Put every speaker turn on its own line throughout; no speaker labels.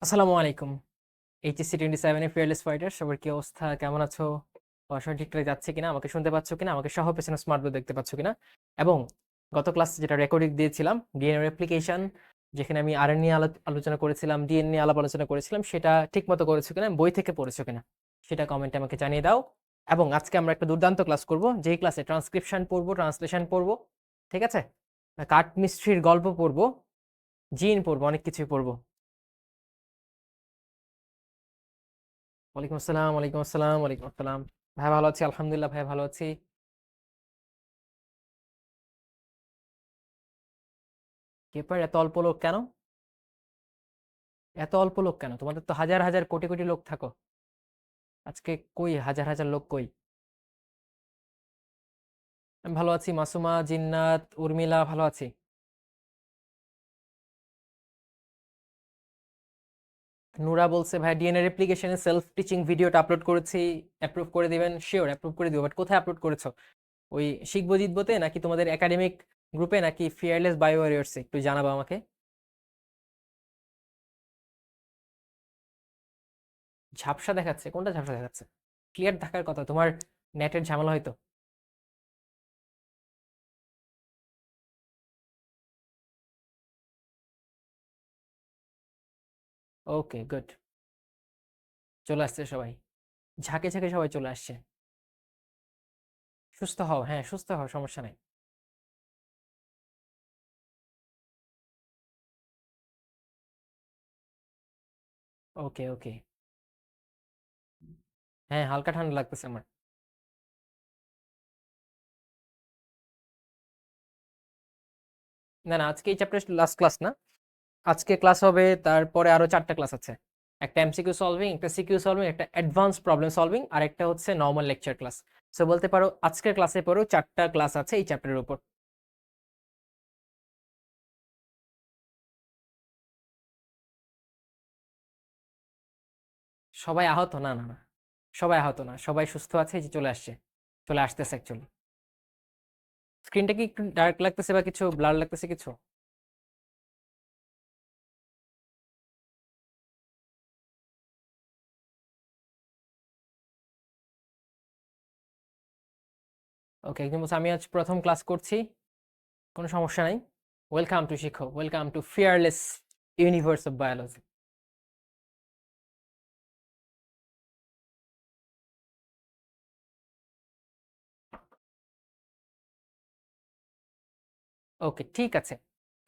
আসসালামু আলাইকুম। এইচএসসি 27 এর ফিয়ারলেস ফাইটার সবার কি অবস্থা? কেমন আছো? পড়াশোনা ঠিকঠাক যাচ্ছে কিনা? আমাকে শুনতে পাচ্ছ কিনা? আমাকে সহ পেছনে স্মার্ট বোর্ড দেখতে পাচ্ছ কিনা? এবং গত ক্লাসে যেটা রেকর্ডিং দিয়েছিলাম ডিএনএ রেপ্লিকেশন, যেখানে আমি আরএন নিয়ে আলোচনা করেছিলাম, ডিএনএ নিয়ে আলোচনা করেছিলাম, সেটা ঠিকমতো করেছো কিনা, বই থেকে পড়েছো কিনা, সেটা কমেন্টে আমাকে জানিয়ে দাও। এবং আজকে আমরা একটা দুর্দান্ত ক্লাস করব, যেই ক্লাসে ট্রান্সক্রিপশন পড়বো, ট্রান্সলেশন পড়বো, ঠিক আছে? কাঠ মিস্ত্রির গল্প পড়বো, জিন পড়বো, অনেক কিছুই পড়বো। ওয়ালাইকুম আসসালাম, ওয়ালাইকুম আসসালাম, ওয়ালাইকুম আসসালাম। ভাই ভালো আছি, আলহামদুলিল্লাহ ভাই ভালো আছি। পেপার এত অল্প লোক কেন? এত অল্প লোক কেন? তোমাদের তো হাজার হাজার কোটি কোটি লোক থাকো। আজকে কই হাজার হাজার লোক কই? আমি ভালো আছি, মাসুমা, জিন্নাত, উর্মিলা ভালো আছি। নুরা বলছে ভাই ডিএনএ রেপ্লিকেশনে সেলফ টিচিং ভিডিওটা আপলোড করেছি, অ্যাপ্রুভ করে দিবেন। শিওর অ্যাপ্রুভ করে দিব, বাট কোথায় আপলোড করেছো? ওই শিখবো জিতবোতে, নাকি তোমাদের একাডেমিক গ্রুপে, নাকি ফিয়ারলেস বায়ো ওয়ারিয়র্সে? একটু জানাবো আমাকে। ঝাপসা দেখাচ্ছে? কোনটা ঝাপসা দেখাচ্ছে? ক্লিয়ার থাকার কথা, তোমার নেটের ঝামেলা হয়তো। ওকে, গুড। চলে আসছে সবাই, ঝাঁকে ঝাঁকে সবাই চলে আসছে। সুস্থ হও, হ্যাঁ সুস্থ হও, সমস্যা নাই। ওকে ওকে। হ্যাঁ, হালকা ঠান্ডা লাগতেছে আমার। না না, আজকে এই চ্যাপ্টার লাস্ট ক্লাস না। আজকে ক্লাস হবে, তারপরে আরো 4টা ক্লাস আছে। একটা এমসিকিউ সলভিং, একটা সিকিউ সলভিং, একটা অ্যাডভান্স প্রবলেম সলভিং, আর একটা হচ্ছে নর্মাল লেকচার ক্লাস। সো বলতে পারো আজকের ক্লাসে পরেও 4টা ক্লাস আছে এই চ্যাপ্টারের উপর। সবাই আহত? না না না, সবাই আহত না, সবাই সুস্থ আছে, এই যে চলে আসছে, চলে আসতেছে অ্যাকচুয়ালি। স্ক্রিনটা কি একটু ডার্ক লাগতেছে বা কিছু ব্লার লাগতেছে কিছু? ওকে, একজন বলছে আমি আজ প্রথম ক্লাস করছি, কোনো সমস্যা নাই। Welcome to Shikho, welcome to fearless universe of biology. Okay, ঠিক আছে।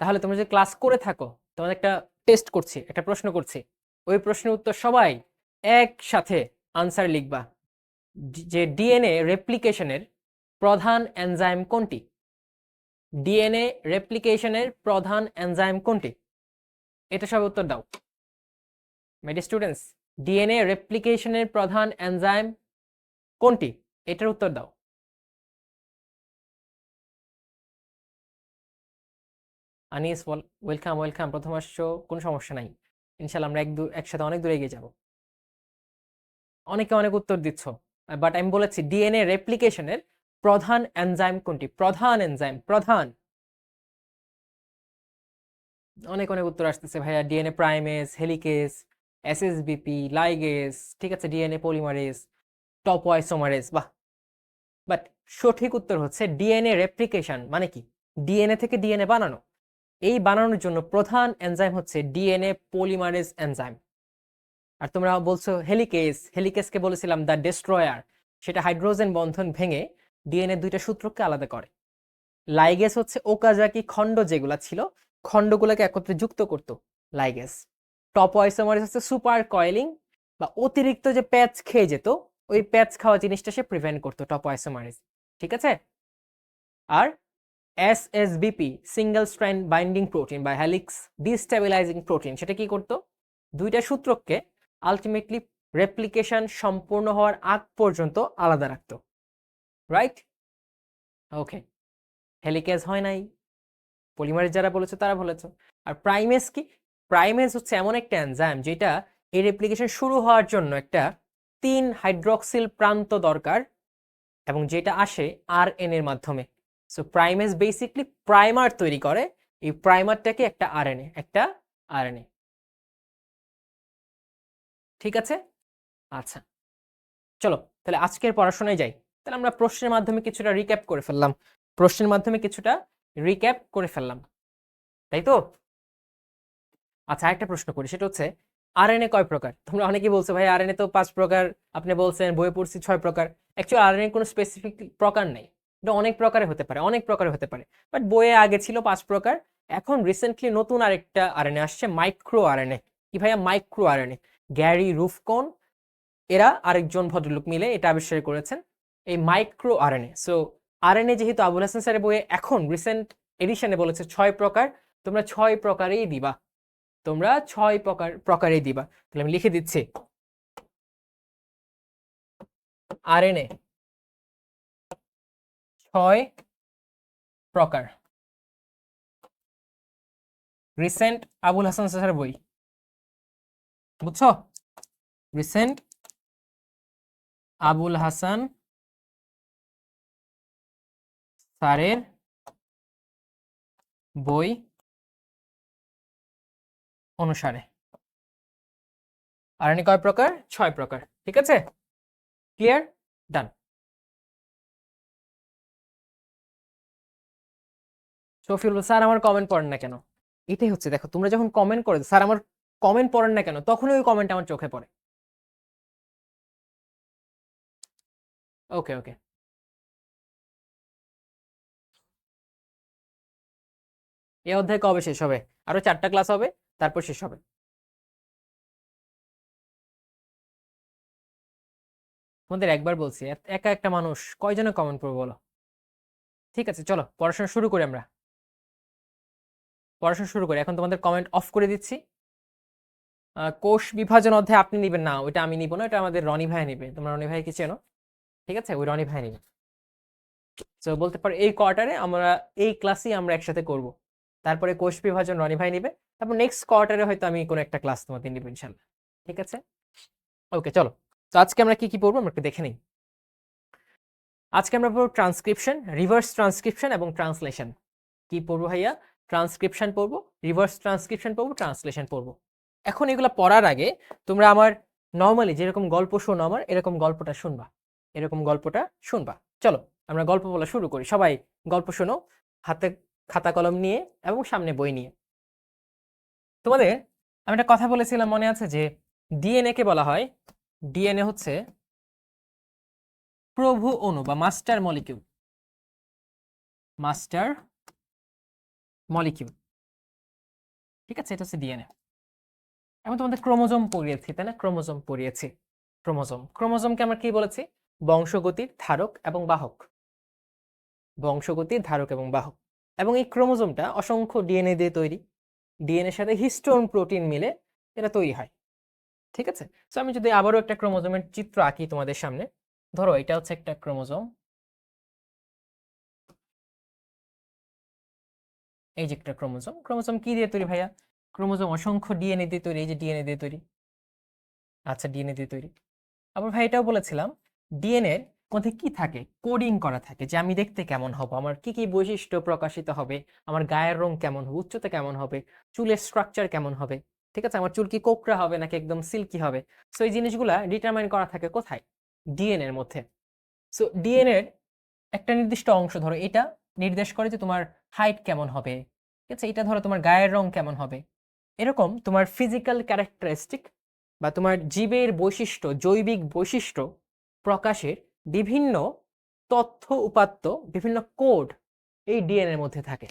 তাহলে তোমরা যে ক্লাস করে থাকো, তোমাদের একটা টেস্ট করছি, একটা প্রশ্ন করছি। ওই প্রশ্নের উত্তর সবাই একসাথে আনসার লিখবা। যে ডিএনএ রেপ্লিকেশনের প্রধান এনজাইম কোনটি? ডিএনএ রেপ্লিকেশনের প্রধান এনজাইম কোনটি? এটা সব উত্তর দাও। মাই ডিয়ার স্টুডেন্টস, ডিএনএ রেপ্লিকেশনের প্রধান এনজাইম কোনটি? এটার উত্তর দাও। আনিস, ওয়েলকাম ওয়েলকাম, প্রথম আসছো, কোনো সমস্যা নাই। ইনশাল্লাহ আমরা একসাথে অনেক দূরে এগিয়ে যাব। অনেকে অনেক উত্তর দিচ্ছ, বাট আমি বলেছি ডিএনএ রেপ্লিকেশনের প্রধান এনজাইম কোনটি? প্রধান এনজাইম, প্রধান। অনেক অনেক উত্তর আসতেছে ভাইয়া, ডিএনএ প্রাইমেস, হেলিকেস, এসএসবিপি, লাইগেস, ঠিক আছে, ডিএনএ পলিমারেজ, টপোয়াইসোমারেজ, বাহ। বাট সঠিক উত্তর হচ্ছে ডিএনএ রেপ্লিকেশন মানে কি? ডিএনএ থেকে ডিএনএ বানানো। এই বানানোর জন্য প্রধান এনজাইম হচ্ছে ডিএনএ পলিমারেজ এনজাইম। আর তোমরা বলছো হেলিকেস, হেলিকেসকে বলেছিলাম দ্য ডেস্ট্রয়ার। সেটা হাইড্রোজেন বন্ধন ভেঙে ডিএনএ দুইটা সূত্রকে আলাদা করে। লাইগেস হচ্ছে ওকাজাকি খণ্ড যেগুলা ছিল, খণ্ডগুলোকে একত্রে যুক্ত করতো, লাইগেস। টপোয়াইসোমারেজ হচ্ছে সুপার কয়েলিং, বা অতিরিক্ত যে প্যাচ খেয়ে যেত, ওই প্যাচ খাওয়া জিনিসটা সে প্রিভেন্ট করতো, টপোয়াইসোমারেজ। ঠিক আছে। আর এসএসবিপি, সিঙ্গেল স্ট্র্যান্ড বাইন্ডিং প্রোটিন বা হেলিক্স ডিস্টেবিলাইজিং প্রোটিন, সেটা কি করতো? দুইটা সূত্রকে আলটিমেটলি রেপ্লিকেশন সম্পূর্ণ হওয়ার আগ পর্যন্ত আলাদা রাখতো। রাইট? ওকে। হেলিকেজ হয় নাই, পলিমারেজ যারা বলেছে তারা বলেছে। আর প্রাইমেস কি? প্রাইমেস হচ্ছে এমন একটা এনজাইম যেটা এই রেপ্লিকেশন শুরু হওয়ার জন্য একটা 3 হাইড্রক্সিল প্রান্ত দরকার, এবং যেটা আসে আরএন এর মাধ্যমে। সো প্রাইমেস বেসিকলি প্রাইমার তৈরি করে, এই প্রাইমারটাকে একটা আরএনএ, একটা আরএনএ। ঠিক আছে? আচ্ছা, চলো তাহলে আজকের পড়াশোনায় যাই। তাহলে আমরা প্রশ্নের মাধ্যমে কিছুটা রিক্যাপ করে ফেললাম, তাই তো? আচ্ছা, একটা প্রশ্ন করি, সেটা হচ্ছে আরএনএ কয় প্রকার? তোমরা অনেকেই বলছো ভাই আরএনএ তো 5 প্রকার, আপনি বলছেন বইয়ে পড়ছি 6 প্রকার। অ্যাকচুয়ালি আরএনএ কোনো স্পেসিফিক প্রকার নাই, এটা অনেক প্রকারে হতে পারে, বাট বইয়ে আগে ছিল 5 প্রকার। এখন রিসেন্টলি নতুন আরেকটা আরএনএ আসছে, মাইক্রো আরএনএ। কি ভাইয়া? Micro RNA. গ্যারি রুফকন এরা আরেকজন ভদ্রলোক মিলে এটা আবিষ্কার করেছেন, এই মাইক্রো আরএনএ। সো আরএনএ যেহেতু আবুল হাসান স্যারের বইয়ে এখন রিসেন্ট এডিশনে বলেছে 6 প্রকার, তোমরা 6 প্রকারেই দিবা, প্রকারেই দিবা। তাহলে আমি লিখে দিচ্ছি, আরএনএ 6 প্রকার, রিসেন্ট আবুল হাসান স্যারের বই, বুঝছো? রিসেন্ট আবুল হাসান স্যারের বই অনুসারে আরএনএ কয় প্রকার? 6 প্রকার। ঠিক আছে, ক্লিয়ার, ডান। শফিউল, স্যার আমার কমেন্ট পড়েন না কেন? এটাই হচ্ছে, দেখো তোমরা যখন কমেন্ট করে স্যার আমার কমেন্ট পড়েন না কেন, তখনই ওই কমেন্ট আমার চোখে পড়ে। ওকে ওকে, এই অধ্যায় কবে শেষ হবে? আরো 4টা ক্লাস হবে, তারপর শেষ হবে। তোমাদের একবার বলছি, একা একটা মানুষ কয়জনে কমেন্ট করবো বলো? ঠিক আছে, চলো পড়াশোনা শুরু করি। এখন তোমাদের কমেন্ট অফ করে দিচ্ছি। কোষ বিভাজন অধ্যায় আপনি নিবেন না, ওইটা আমি নিব না, এটা আমাদের রনি ভাই নিবে। তোমরা রনি ভাই কি চেনো? ঠিক আছে, ওই রনি ভাই নিবে। তো বলতে পারো এই কোয়ার্টারে আমরা এই ক্লাসই আমরা একসাথে করব, তারপরে কোষ বিভাজন রনি ভাই নিবে, তারপর নেক্সট কোয়ার্টারে হয়তো আমি কোনো একটা ক্লাস তোমাদের নিব ইনশাল্লাহ। ঠিক আছে, ওকে চলো। তো আজকে আমরা কি কি পড়বো আমরা একটু দেখে নিই। আজকে আমরা পড়বো ট্রান্সক্রিপশন, রিভার্স ট্রান্সক্রিপশন এবং ট্রান্সলেশন। কি পড়বো ভাইয়া? ট্রান্সক্রিপশন পড়বো, রিভার্স ট্রান্সক্রিপশন পড়বো, ট্রান্সলেশন পড়বো। এখন এগুলা পড়ার আগে তোমরা আমার নর্মালি যেরকম গল্প শোনো, আমার এরকম গল্পটা শুনবা। চলো আমরা গল্প বলা শুরু করি। সবাই গল্প শোনো, হাতে খাতা কলম নিয়ে এবং সামনে বই নিয়ে। তোমাদের আমি একটা কথা বলেছিলাম, মনে আছে যে ডিএনএ কে বলা হয়, ডিএনএ হচ্ছে প্রভু অণু বা মাস্টার মলিকিউল। ঠিক আছে, এটা হচ্ছে ডিএনএ। আমি তোমাদের ক্রোমোজোম পড়িয়েছি, তাই না? ক্রোমোজোমকে আমরা কি বলেছি? বংশগতির ধারক এবং বাহক। এবং এই ক্রোমোজোমটা অসংখ্য ডিএনএ দিয়ে তৈরি। ডিএনএর সাথে হিস্টোন প্রোটিন মিলে এটা তৈরি হয়। ঠিক আছে, তো আমি যদি আবারও একটা ক্রোমোজোমের চিত্র আঁকি তোমাদের সামনে, ধরো এটা হচ্ছে একটা ক্রোমোজোম, এই যে একটা ক্রোমোজোম কি দিয়ে তৈরি ভাইয়া? ক্রোমোজোম অসংখ্য ডিএনএ দিয়ে তৈরি, এই যে ডিএনএ দিয়ে তৈরি। আচ্ছা, ডিএনএ দিয়ে তৈরি। আবার ভাই এটাও বলেছিলাম, ডিএনএ এর মধ্যে কি থাকে? কোডিং করা থাকে, যে আমি দেখতে কেমন হব, আমার কি কি বৈশিষ্ট্য প্রকাশিত হবে, আমার গায়ের রং কেমন হবে, উচ্চতা কেমন হবে, চুলের স্ট্রাকচার কেমন হবে। ঠিক আছে, আমার চুল কি কোকড়া হবে নাকি একদম সিল্কি হবে। সো এই জিনিসগুলা ডিটারমাইন করা থাকে কোথায়? ডিএনএ এর মধ্যে। সো ডিএনএ এর একটা নির্দিষ্ট অংশ, ধরো এটা নির্দেশ করে যে তোমার হাইট কেমন হবে। ঠিক আছে, এটা ধরো তোমার গায়ের রং কেমন হবে। এরকম তোমার ফিজিক্যাল ক্যারেক্টারিস্টিক বা তোমার জীবের বৈশিষ্ট্য, জৈবিক বৈশিষ্ট্য প্রকাশের বিভিন্ন তথ্য উপাত্ত, বিভিন্ন কোড এই ডিএনএ এর মধ্যে থাকে,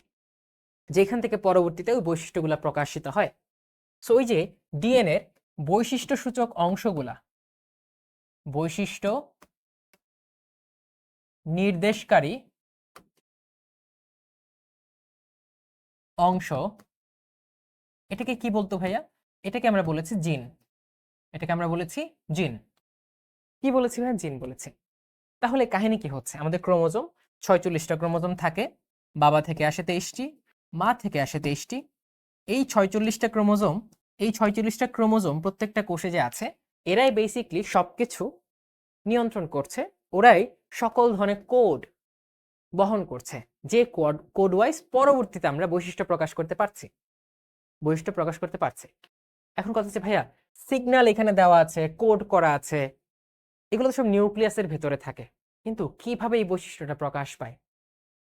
যেখান থেকে পরবর্তীতে ওই বৈশিষ্ট্যগুলা প্রকাশিত হয়। সো ওই যে ডিএনএ এর বৈশিষ্ট্য সূচক অংশগুলা, বৈশিষ্ট্য নির্দেশকারী অংশ, এটাকে কি বলতো ভাইয়া? এটাকে আমরা বলেছি জিন। কি বলেছি ভাইয়া? জিন বলেছি। তাহলে কাহিনী কি হচ্ছে? আমাদের ক্রোমোজোম 46টা ক্রোমোজোম থাকে, বাবা থেকে আসে 23টি, মা থেকে আসে 23টি। এই 46টা ক্রোমোজোম প্রত্যেকটা কোষে যে আছে, এরাই বেসিকলি সবকিছু নিয়ন্ত্রণ করছে, ওরাই সকল ধরনের কোড বহন করছে, যে কোড ওয়াইজ পরবর্তীতে আমরা বৈশিষ্ট্য প্রকাশ করতে পারছি। এখন কথা হচ্ছে ভাইয়া সিগন্যাল এখানে দেওয়া আছে, কোড করা আছে, এগুলো তো সব নিউক্লিয়াসের ভেতরে থাকে, কিন্তু কিভাবে এই বৈশিষ্ট্যটা প্রকাশ পায়?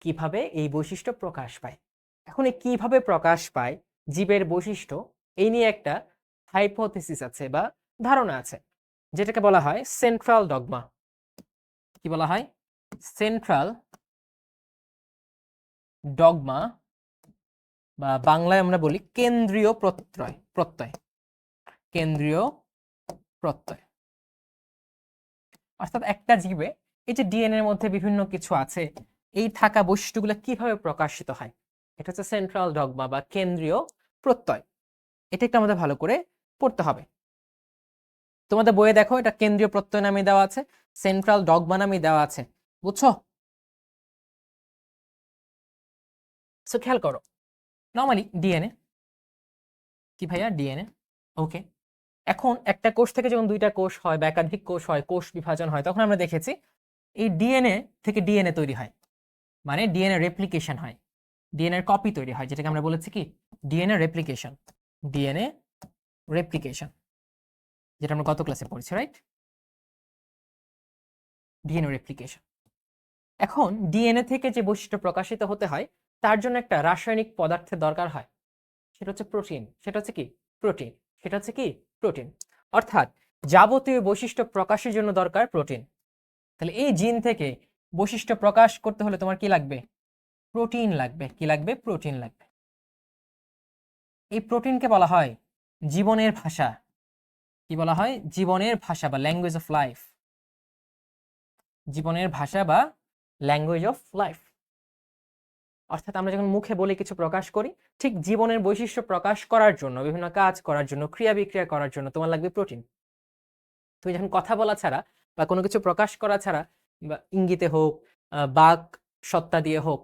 কিভাবে এই বৈশিষ্ট্য প্রকাশ পায়? এখন এই কিভাবে প্রকাশ পায় জীবের বৈশিষ্ট্য, এই নিয়ে একটা হাইপোথিসিস আছে বা ধারণা আছে, যেটাকে বলা হয় সেন্ট্রাল ডগমা। কি বলা হয়? সেন্ট্রাল ডগমা, বা বাংলায় আমরা বলি কেন্দ্রীয় প্রত্যয়। কেন্দ্রীয় প্রত্যয় অর্থাৎ একটা জীবে এই যে ডিএনএ এর মধ্যে বিভিন্ন কিছু আছে, এই থাকা বৈশিষ্ট্যগুলো কিভাবে প্রকাশিত হয়, এটা হচ্ছে সেন্ট্রাল ডগমা বা কেন্দ্রীয় প্রত্যয়। এটা একটু আমাদের ভালো করে পড়তে হবে। তোমাদের বইয়ে দেখো এটা কেন্দ্রীয় প্রত্যয় নামে দেওয়া আছে, সেন্ট্রাল ডগমা নামে দেওয়া আছে, বুঝছো? সো খেয়াল করো, নর্মালি ডিএনএ কি ভাইয়া? ডিএনএ, ওকে। এখন একটা কোষ থেকে যখন দুইটা কোষ হয় বা একাধিক কোষ হয়, কোষ বিভাজন হয়, তখন আমরা দেখেছি এই ডিএনএ থেকে ডিএনএ তৈরি হয়, মানে ডিএনএ রেপ্লিকেশন হয়, ডিএনএ এর কপি তৈরি হয়, যেটাকে আমরা বলেছি কি ডিএনএ রেপ্লিকেশন। ডিএনএ রেপ্লিকেশন, যেটা আমরা গত ক্লাসে পড়েছি, রাইট? DNA replication. এখন ডিএনএ থেকে যে বৈশিষ্ট্য প্রকাশিত হতে হয়, তার জন্য একটা রাসায়নিক পদার্থের দরকার হয়, সেটা হচ্ছে প্রোটিন। সেটা হচ্ছে কি? প্রোটিন। সেটা হচ্ছে কি? প্রোটিন। অর্থাৎ যাবতীয় বৈশিষ্ট্য প্রকাশের জন্য দরকার প্রোটিন। তাহলে এই জিন থেকে বৈশিষ্ট্য প্রকাশ করতে হলে তোমার কি লাগবে? প্রোটিন লাগবে। কি লাগবে? প্রোটিন লাগবে। এই প্রোটিনকে বলা হয় জীবনের ভাষা। কি বলা হয়? জীবনের ভাষা বা ল্যাঙ্গুয়েজ অফ লাইফ। জীবনের ভাষা বা ল্যাঙ্গুয়েজ অফ লাইফ। অর্থাৎ আমরা যখন মুখে বলে কিছু প্রকাশ করি, ঠিক জীবনের বৈশিষ্ট্য প্রকাশ করার জন্য, বিভিন্ন কাজ করার জন্য, ক্রিয়া বিক্রিয়া করার জন্য তোমার লাগবে প্রোটিন। তুমি যখন কথা বলা ছাড়া বা কোনো কিছু প্রকাশ করা ছাড়া, বা ইঙ্গিতে হোক, বাক সত্তা দিয়ে হোক,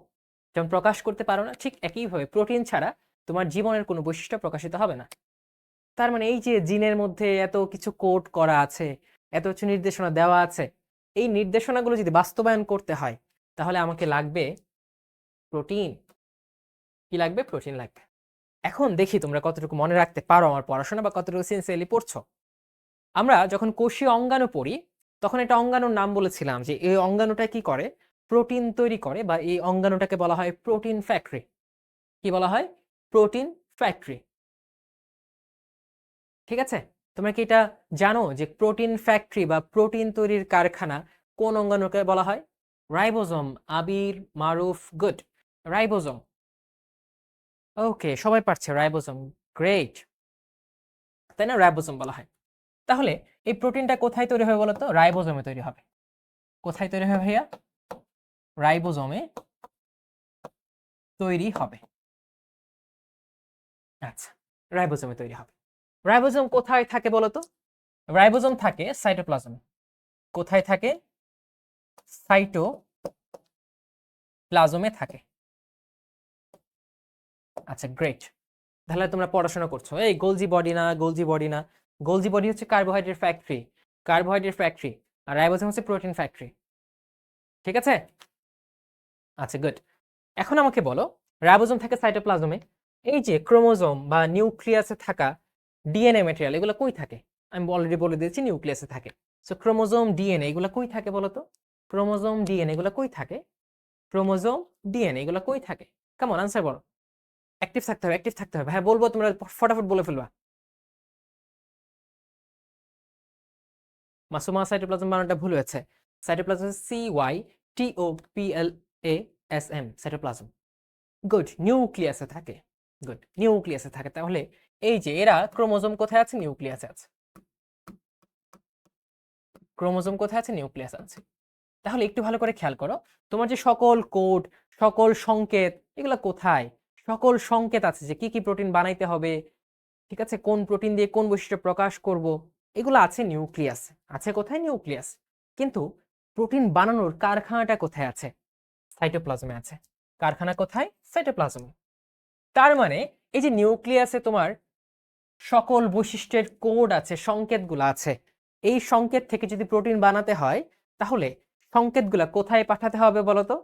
যেমন প্রকাশ করতে পারো না, ঠিক একইভাবে প্রোটিন ছাড়া তোমার জীবনের কোনো বৈশিষ্ট্য প্রকাশিত হবে না। তার মানে এই যে জিনের মধ্যে এত কিছু কোড করা আছে, এত কিছু নির্দেশনা দেওয়া আছে, এই নির্দেশনাগুলো যদি বাস্তবায়ন করতে হয়, তাহলে আমাকে লাগবে প্রোটিন। কি লাগবে? প্রোটিন লাগবে। এখন দেখি তোমরা কতটুকু মনে রাখতে পারো আমার পড়াশোনা, বা কতটুকু সিনসিয়ারলি পড়ছো। আমরা যখন কোষীয় অঙ্গাণু পড়ি, তখন একটা অঙ্গাণুর নাম বলেছিলাম যে এই অঙ্গাণুটা কি করে? প্রোটিন তৈরি করে, বা এই অঙ্গাণুটাকে বলা হয় প্রোটিন ফ্যাক্টরি। কি বলা হয়? Protein factory. ঠিক আছে? তোমরা কি এটা জানো যে প্রোটিন ফ্যাক্টরি বা প্রোটিন তৈরির কারখানা কোন অঙ্গাণুকে বলা হয়? রাইবোজোম। আবির, মারুফ, গুড। রাইবোজোম। ওকে, সবাই পারছে রাইবোজোম। গ্রেট। তাই না? রাইবোজোম বলা হয়। তাহলে এই প্রোটিনটা কোথায় তৈরি হবে বলো তো? রাইবোজোমে তৈরি হবে। কোথায় তৈরি হবে ভাইয়া? রাইবোজোমে তৈরি হবে। আচ্ছা, রাইবোজোমে তৈরি হবে। রাইবোজোম কোথায় থাকে বলো তো? রাইবোজোম থাকে সাইটোপ্লাজমে। কোথায় থাকে? সাইটোপ্লাজমে থাকে। আচ্ছা, গ্রেট। তাহলে তোমরা পড়াশোনা করছো। এই গোলজি বডি না, গোলজি বডি না। গোলজি বডি হচ্ছে কার্বোহাইড্রেট ফ্যাক্টরি। Carbohydrate factory. আর রাইবোজোম হচ্ছে প্রোটিন ফ্যাক্টরি। ঠিক আছে? আচ্ছা, গুড। এখন আমাকে বলো, রাইবোজোম থাকে সাইটোপ্লাজমে, এই যে ক্রোমোজোম বা নিউক্লিয়াসে থাকা ডিএনএ ম্যাটেরিয়াল, এগুলো কই থাকে? আমি অলরেডি বলে দিয়েছি নিউক্লিয়াসে থাকে। সো ক্রোমোজোম, ডিএনএ এগুলো কই থাকে বলো তো? ক্রোমোজোম, ডিএনএ এগুলো কই থাকে? ক্রোমোজোম, ডিএনএ এগুলো কই থাকে? কেমন আনসার বলো। অ্যাক্টিভ থাকতে হবে, অ্যাক্টিভ থাকতে হবে। হ্যাঁ বলবো, তোমরা ফটাফট বলে ফেলবা। মাসুমা সাইটোপ্লাজম বানানটা ভুল হয়েছে। Cytoplasm CYTOPLASM, cytoplasm. গুড, নিউক্লিয়াসে থাকে। গুড, নিউক্লিয়াসে থাকে। তাহলে এই যে এরা ক্রোমোজোম কোথায় আছে? নিউক্লিয়াসে আছে। ক্রোমোজোম কোথায় আছে? নিউক্লিয়াস আছে। তাহলে একটু ভালো করে খেয়াল করো, তোমার যে সকল কোড, সকল সংকেত, এগুলো কোথায়? সকল সংকেত আছে যে কি কি প্রোটিন বানাইতে হবে, ঠিক আছে, কোন প্রোটিন দিয়ে কোন বৈশিষ্ট্য প্রকাশ করব, এগুলো আছে নিউক্লিয়াস। আছে কোথায়? নিউক্লিয়াস। কিন্তু প্রোটিন বানানোর কারখানাটা কোথায় আছে? সাইটোপ্লাজমে আছে। কারখানা কোথায়? সাইটোপ্লাজমে। তার মানে এই যে নিউক্লিয়াসে তোমার সকল বৈশিষ্ট্যের কোড আছে, সংকেতগুলো আছে, এই সংকেত থেকে যদি প্রোটিন বানাতে হয়, তাহলে সংকেতগুলো কোথায় পাঠাতে হবে বলতো?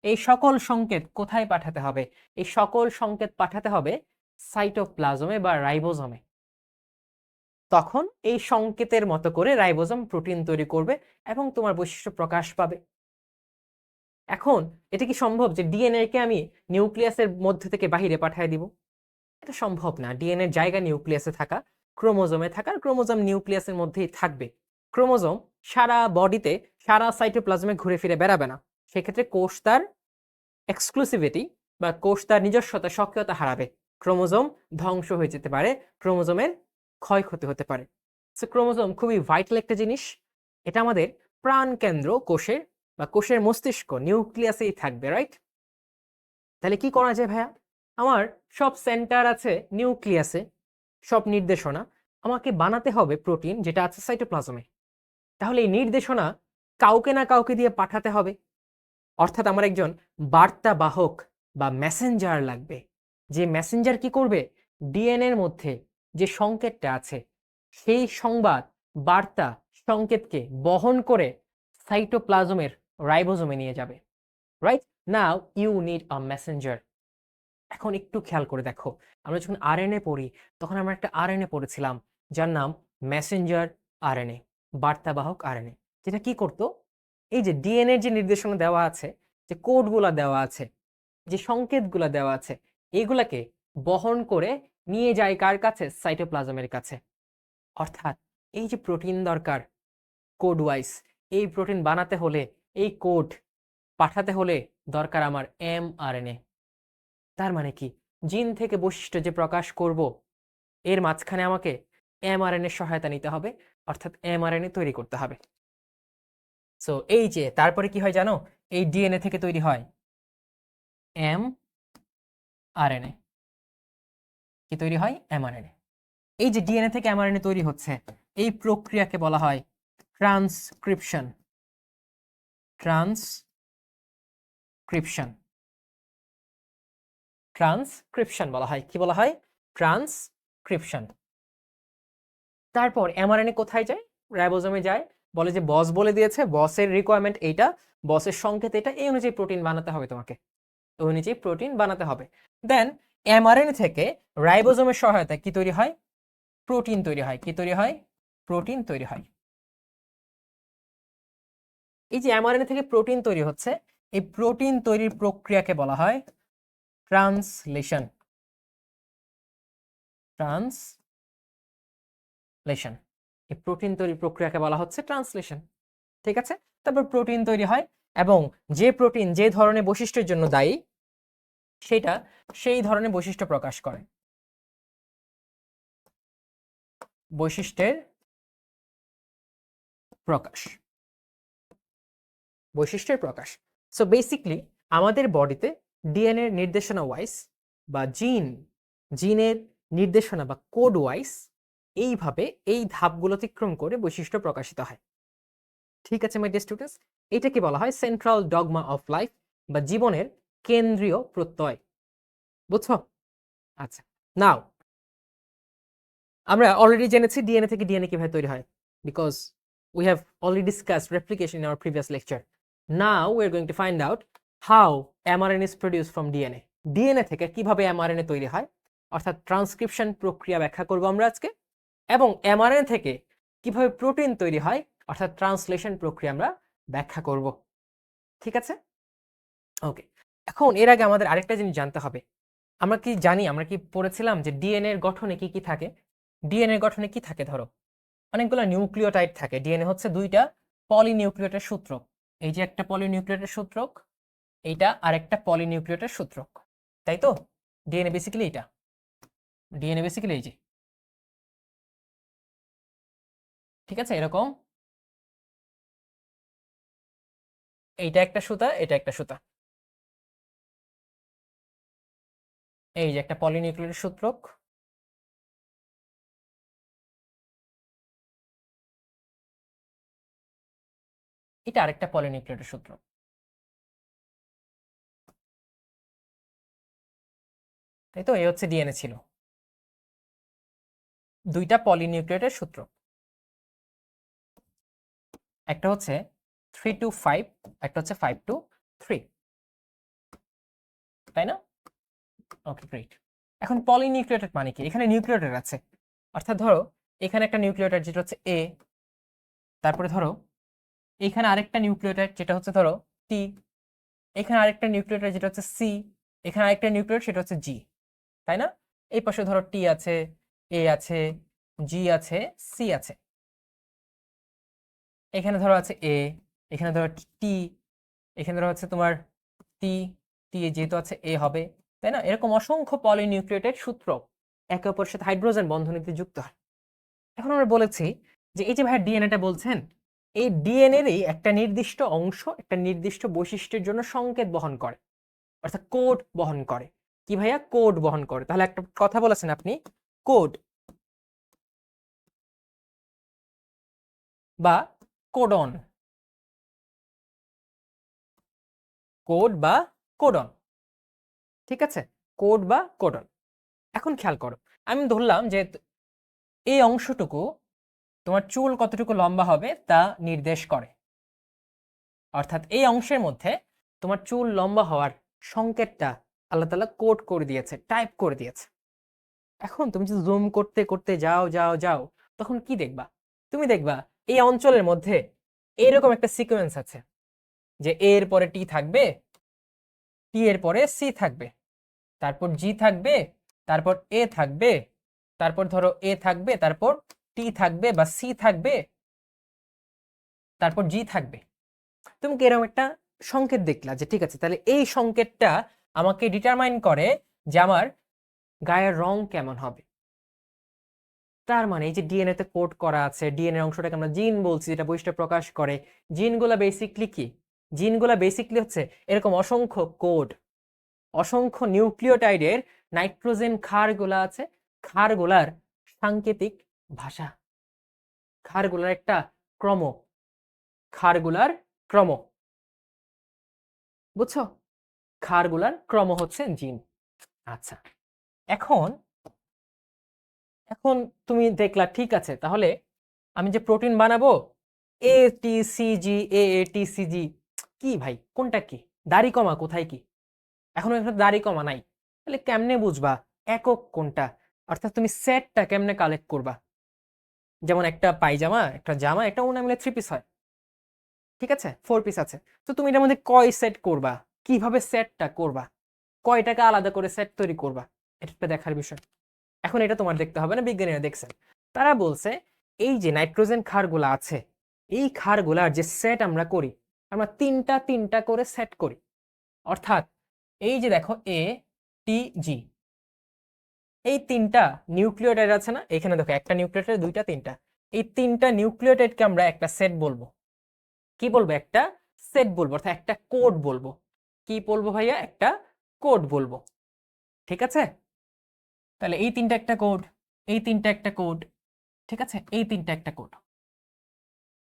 এই সকল সংকেত কোথায় পাঠাতে হবে? এই সকল সংকেত পাঠাতে হবে সাইটোপ্লাজমে বা রাইবোজোমে। তখন এই সংকেতের মতো করে রাইবোজোম প্রোটিন তৈরি করবে এবং তোমার বৈশিষ্ট্য প্রকাশ পাবে। এখন এটা কি সম্ভব যে ডিএনএ কে আমি নিউক্লিয়াসের মধ্যে থেকে বাহিরে পাঠিয়ে দিব? এটা সম্ভব না। ডিএনএ এর জায়গা নিউক্লিয়াসে থাকা, ক্রোমোজোমে থাকা, ক্রোমোজোম নিউক্লিয়াসের মধ্যেই থাকবে। ক্রোমোজোম সারা বডিতে, সারা সাইটোপ্লাজমে ঘুরে ফিরে বেড়াবে না। সেক্ষেত্রে কোষ তার এক্সক্লুসিভিটি বা কোষ তার নিজস্বতা, সক্রিয়তা হারাবে। ক্রোমোজোম ধ্বংস হয়ে যেতে পারে, ক্রোমোজোমের ক্ষয়ক্ষতি হতে পারে। সো ক্রোমোজোম খুবই ভাইটাল একটা জিনিস। এটা আমাদের প্রাণকেন্দ্র কোষের বা কোষের মস্তিষ্ক নিউক্লিয়াসেই থাকবে, রাইট? তাহলে কি করা যায় ভাইয়া? আমার সব সেন্টার আছে নিউক্লিয়াসে, সব নির্দেশনা আমাকে বানাতে হবে প্রোটিন যেটা আছে সাইটোপ্লাজমে। তাহলে এই নির্দেশনা কাউকে না কাউকে দিয়ে পাঠাতে হবে। অর্থাৎ আমার একজন বার্তা বাহক বা মেসেঞ্জার লাগবে, যে মেসেঞ্জার কি করবে, ডিএনএ এর মধ্যে যে সংকেতটা আছে সেই সংবাদ, বার্তা, সংকেতকে বহন করে সাইটোপ্লাজমের রাইবোজোমে নিয়ে যাবে, right? Now you need a messenger. এখন একটু খেয়াল করে দেখো, আমরা যখন আরএনএ পড়ি তখন আমরা একটা আরএনএ পড়েছিলাম যার নাম মেসেঞ্জার আরএনএ, বার্তাবাহক আরএনএ। যেটা কি করতো, এই যে ডিএনএ যে নির্দেশনা দেওয়া আছে, যে কোডগুলা দেওয়া আছে, যে সংকেতগুলা দেওয়া আছে, এগুলাকে বহন করে নিয়ে যায় কার কাছে? সাইটোপ্লাজমের কাছে। অর্থাৎ এই যে প্রোটিন দরকার কোড ওয়াইজ, এই প্রোটিন বানাতে হলে, এই কোড পাঠাতে হলে দরকার আমার এমআরএনএ। তার মানে কি, জিন থেকে বৈশিষ্ট্য যে প্রকাশ করব এর মাঝখানে আমাকে এমআরএনএ সহায়তা নিতে হবে, অর্থাৎ এমআরএনএ তৈরি করতে হবে। সো এই যে তারপরে কি হয় জানো, এই ডিএনএ থেকে তৈরি হয় এমআরএনএ। কি তৈরি হয়? এমআরএনএ। এই যে ডিএনএ থেকে এমআরএনএ তৈরি হচ্ছে, এই প্রক্রিয়াকে বলা হয় ট্রান্সক্রিপশন। ট্রান্সক্রিপশন ট্রান্সক্রিপশন বলা হয়। কি বলা হয়? ট্রান্সক্রিপশন। তারপর এমআরএনএ কোথায় যায়? রাইবোজোমে যায়। বলে যে বস বলে দিয়েছে, বসের রিকোয়ারমেন্ট এইটা, বসের সংকেত এটা, এই অনুযায়ী প্রোটিন বানাতে হবে তোমাকে, এই অনুযায়ী প্রোটিন বানাতে হবে। দেন এমআরএনএ থেকে রাইবোজোমের সহায়তায় কি তৈরি হয়? প্রোটিন তৈরি হয়। কি তৈরি হয়? প্রোটিন তৈরি হয়। এই যে এমআরএনএ থেকে প্রোটিন তৈরি হচ্ছে, এই প্রোটিন তৈরির প্রক্রিয়াকে বলা হয় ট্রান্সলেশন। ট্রান্সলেশন। এই প্রোটিন তৈরির প্রক্রিয়াকে বলা হচ্ছে ট্রান্সলেশন। ঠিক আছে? তারপর প্রোটিন তৈরি হয় এবং যে প্রোটিন যে ধরনের বৈশিষ্ট্যের জন্য দায়ী সেটা সেই ধরনের বৈশিষ্ট্য প্রকাশ করে। বৈশিষ্ট্যের প্রকাশ। বৈশিষ্ট্যের প্রকাশ। সো বেসিকলি আমাদের বডিতে ডিএনএ নির্দেশনা ওয়াইজ বা জিনের নির্দেশনা বা কোড ওয়াইজ এইভাবে এই ধাপগুলো অতিক্রম করে বৈশিষ্ট্য প্রকাশিত হয়। ঠিক আছে মাই ডিয়ার স্টুডেন্টস, এটাকে বলা হয় সেন্ট্রাল ডগমা অফ লাইফ বা জীবনের কেন্দ্রীয় প্রত্যয়। বুঝছো? আচ্ছা, নাও আমরা অলরেডি জেনেছি ডিএনএ থেকে ডিএনএ কিভাবে তৈরি হয়, because we have already discussed replication in our previous lecture. Now we are going to find out how mRNA is produced from DNA. DNA থেকে কিভাবে mRNA তৈরি হয়, অর্থাৎ ট্রান্সক্রিপশন প্রক্রিয়া ব্যাখ্যা করব আমরা আজকে, এবং mRNA থেকে কিভাবে প্রোটিন তৈরি হয় অর্থাৎ ট্রান্সলেশন প্রক্রিয়া আমরা ব্যাখ্যা করব। ঠিক আছে? ওকে। এখন এর আগে আমাদের আরেকটা জিনিস জানতে হবে। আমরা কি জানি, আমরা কি পড়েছিলাম যে ডিএনএ এর গঠনে কি কি থাকে? ডিএনএ এর গঠনে কি থাকে? ধরো অনেকগুলো নিউক্লিওটাইড থাকে। ডিএনএ হচ্ছে দুইটা পলিনিউক্লিয়েটের সূত্রক। এই যে একটা পলিনিউক্লিয়েটের সূত্রক, এইটা আরেকটা পলিনিউক্লিয়েটের সূত্রক, তাই তো? ডিএনএ বেসিক্যালি এটা, ডিএনএ বেসিক্যালি এই যে, ঠিক আছে, এরকম এইটা একটা সুতা, এটা একটা সুতা, এই যে একটা পলিনিউক্লিয়েটের সূত্রক, এটা আরেকটা পলিনিউক্লিয়েটের সূত্রক, তাই তো? এই হচ্ছে ডিএনএ ছিল, দুইটা পলিনিউক্লিয়েটের সূত্র, একটা হচ্ছে 3 to 5, একটা হচ্ছে 5 to 3, তাই না? Okay great. এখন পলিনিউক্লিয়েটেড মানে কি? এখানে নিউক্লিওটাইড আছে, অর্থাৎ ধরো এখানে একটা নিউক্লিওটাইড যেটা হচ্ছে এ, তারপরে ধরো এখানে আরেকটা নিউক্লিওটাইড যেটা হচ্ছে ধরো টি, এখানে আরেকটা নিউক্লিওটাইড যেটা হচ্ছে সি, এখানে আরেকটা নিউক্লিওটাইড সেটা হচ্ছে জি, তাই না? এই পাশে ধরো টি আছে, এ আছে, জি আছে, সি আছে, এখানে ধরো আছে এ, এখানে ধরো টি, এখানে ধরো হচ্ছে তোমার টি, টি যেহেতু আছে এ হবে, তাই না? এরকম অসংখ্য পলিনিউক্লিওটাইড সূত্র একে অপরের সাথে হাইড্রোজেন বন্ধনীতে যুক্ত হয়। এখন আমরা বলেছি যে এই যে ভাই ডিএনএটা বলছেন, এই ডিএনএরই একটা নির্দিষ্ট অংশ একটা নির্দিষ্ট বৈশিষ্ট্যের জন্য সংকেত বহন করে, অর্থাৎ কোড বহন করে। কি ভাইয়া? কোড বহন করে। তাহলে একটা কথা বলেছেন আপনি, কোড বা কোডন, কোড বা কোডন, ঠিক আছে? কোড বা কোডন। এখন খেয়াল করো, আমি ধরলাম যে এই অংশটুকু তোমার চুল কতটুকু লম্বা হবে তা নির্দেশ করে, অর্থাৎ এই অংশের মধ্যে তোমার চুল লম্বা হওয়ার সংকেতটা আল্লাহ তাআলা কোড করে দিয়েছে, টাইপ করে দিয়েছে। এখন তুমি যদি জুম করতে করতে যাও যাও যাও, তখন কি দেখবা? তুমি দেখবা এই অঞ্চলের মধ্যে এরকম একটা সিকোয়েন্স আছে, যে এ এর পরে টি থাকবে, টি এর পরে সি থাকবে, তারপর জি থাকবে, তারপর এ থাকবে, তারপর ধরো এ থাকবে, তারপর টি থাকবে বা সি থাকবে, তারপর জি থাকবে। তুমি কি এরকম একটা সংকেত দেখলা যে ঠিক আছে, তাহলে এই সংকেতটা আমাকে ডিটারমাইন করে যে আমার গায়ের রং কেমন হবে। তার মানে এই যে ডিএনএ তে কোড করা আছে, ডিএনএ অংশটাকে আমরা জিন বলছি, যেটা বৈশিষ্ট্য প্রকাশ করে। জিনগুলা বেসিকলি কি? জিনগুলা বেসিকলি হচ্ছে এরকম অসংখ্য কোড, অসংখ্য নিউক্লিওটাইডের নাইট্রোজেন ক্ষারগুলা আছে, ক্ষারগুলার সাংকেতিক ভাষা, ক্ষারগুলার একটা ক্রম, ক্ষারগুলার ক্রম, বুঝছো? ক্ষারগুলার ক্রম হচ্ছে জিন। আচ্ছা, এখন এখন তুমি দেখলা ঠিক আছে, তাহলে আমি যে প্রোটিন বানাবো এ টি সি জি, এ এ টি সি জি, কি ভাই কোনটা কি? দাড়ি কমা কোথায় কি? এখনো একটা দাড়ি কমা নাই, তাহলে কেমনে বুঝবা একক কোনটা? অর্থাৎ তুমি সেটটা কেমনে কালেক্ট করবা? যেমন একটা পায়জামা, একটা জামা, একটা ওড়না মিলে 3 পিস হয়, ঠিক আছে? 4 পিস আছে। তো তুমি এটার মধ্যে কয় সেট করবা, কিভাবে সেটটা করবা, কয়টাকে আলাদা করে সেট তৈরি করবা, এটা একটা দেখার বিষয়। এখন এটা তোমার দেখতে হবে না, বিজ্ঞানীরা দেখছেন। তারা বলছে এই যে নাইট্রোজেন ক্ষারগুলো আছে, এই ক্ষারগুলার যে সেট আমরা করি, আমরা তিনটা তিনটা করে সেট করি। অর্থাৎ এই যে দেখো এ টি জি, এই তিনটা নিউক্লিওটাইড আছে না, এখানে দেখো একটা নিউক্লিওটাইড, দুইটা, তিনটা, এই তিনটা নিউক্লিওটাইডকে আমরা একটা সেট বলবো। কি বলবো? একটা সেট বলবো, অর্থাৎ একটা কোড বলবো। কি বলবো ভাইয়া? একটা কোড বলবো, ঠিক আছে? তাহলে এই তিনটা একটা কোড, এই তিনটা একটা কোড, ঠিক আছে? এই তিনটা একটা কোড,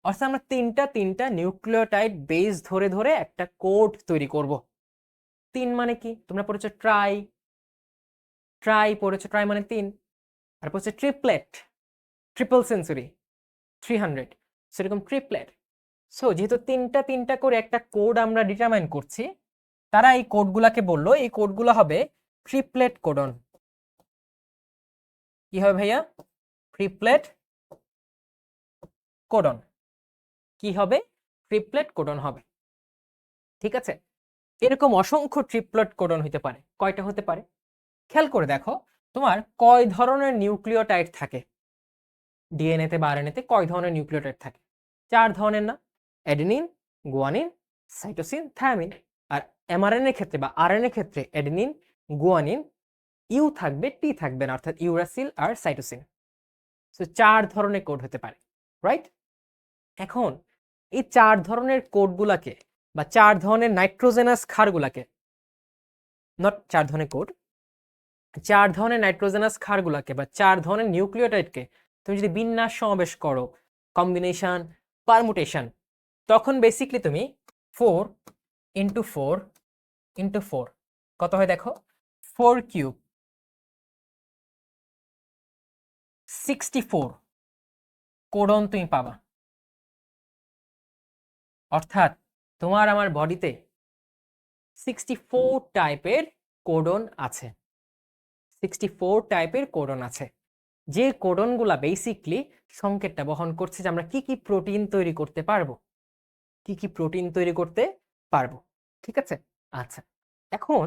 অর্থাৎ আমরা তিনটা তিনটা নিউক্লিওটাইড বেস ধরে ধরে একটা কোড তৈরি করব। তিন মানে কি? তোমরা পড়েছো ট্রাই, ট্রাই পড়েছো, ট্রাই মানে তিন। আর পড়েছো ট্রিপলেট, ট্রিপল সেঞ্চুরি, 300, সেরকম ট্রিপলেট। সো যেহেতু তিনটা তিনটা করে একটা কোড আমরা ডিটারমাইন করছি, তারা এই কোডগুলাকে বললো এই কোডগুলো হবে ট্রিপলেট কোডন। কি হবে ভাইয়া? Triplet codon. কি হবে? ট্রিপলেট কোডন হবে, ঠিক আছে? এরকম অসংখ্য ট্রিপলেট কোডন হতে পারে। কয়টা হতে পারে? খেয়াল করে দেখো, তোমার কয় ধরনের নিউক্লিওটাইড থাকে ডিএনএ তে বা আরএনএ তে? কয় ধরনের নিউক্লিওটাইড থাকে? 4 ধরনের না? Adenine, guanine, cytosine, thymine. আর এমআরএনএ ক্ষেত্রে বা আরএনএ ক্ষেত্রে অ্যাডেনিন, গুয়ানিন, ইউ থাকবে, টি থাকবে না, অর্থাৎ ইউরাসিল আর সাইটোসিন। সো 4 ধরনের কোড হতে পারে, রাইট? এখন এই 4 ধরনের কোডগুলাকে বা 4 ধরনের নাইট্রোজেনাস ক্ষারগুলাকে, নট 4 ধরনের কোড, 4 ধরনের নাইট্রোজেনাস ক্ষারগুলাকে বা 4 ধরনের নিউক্লিওটাইডকে তুমি যদি বিন্যাস সমাবেশ করো, কম্বিনেশন, পারমুটেশন, তখন বেসিকলি তুমি 4 × 4 × 4 কত হয় দেখো? 4³ 64 কোডন তুমি পাবা। অর্থাৎ তোমার আমার বডিতে 64 টাইপের কোডন আছে, 64 টাইপের কোডন আছে। যে কোডনগুলা বেসিকলি সংকেতটা বহন করছে যে আমরা কি কি প্রোটিন তৈরি করতে পারবো, কি কি প্রোটিন তৈরি করতে পারবো। ঠিক আছে, আচ্ছা এখন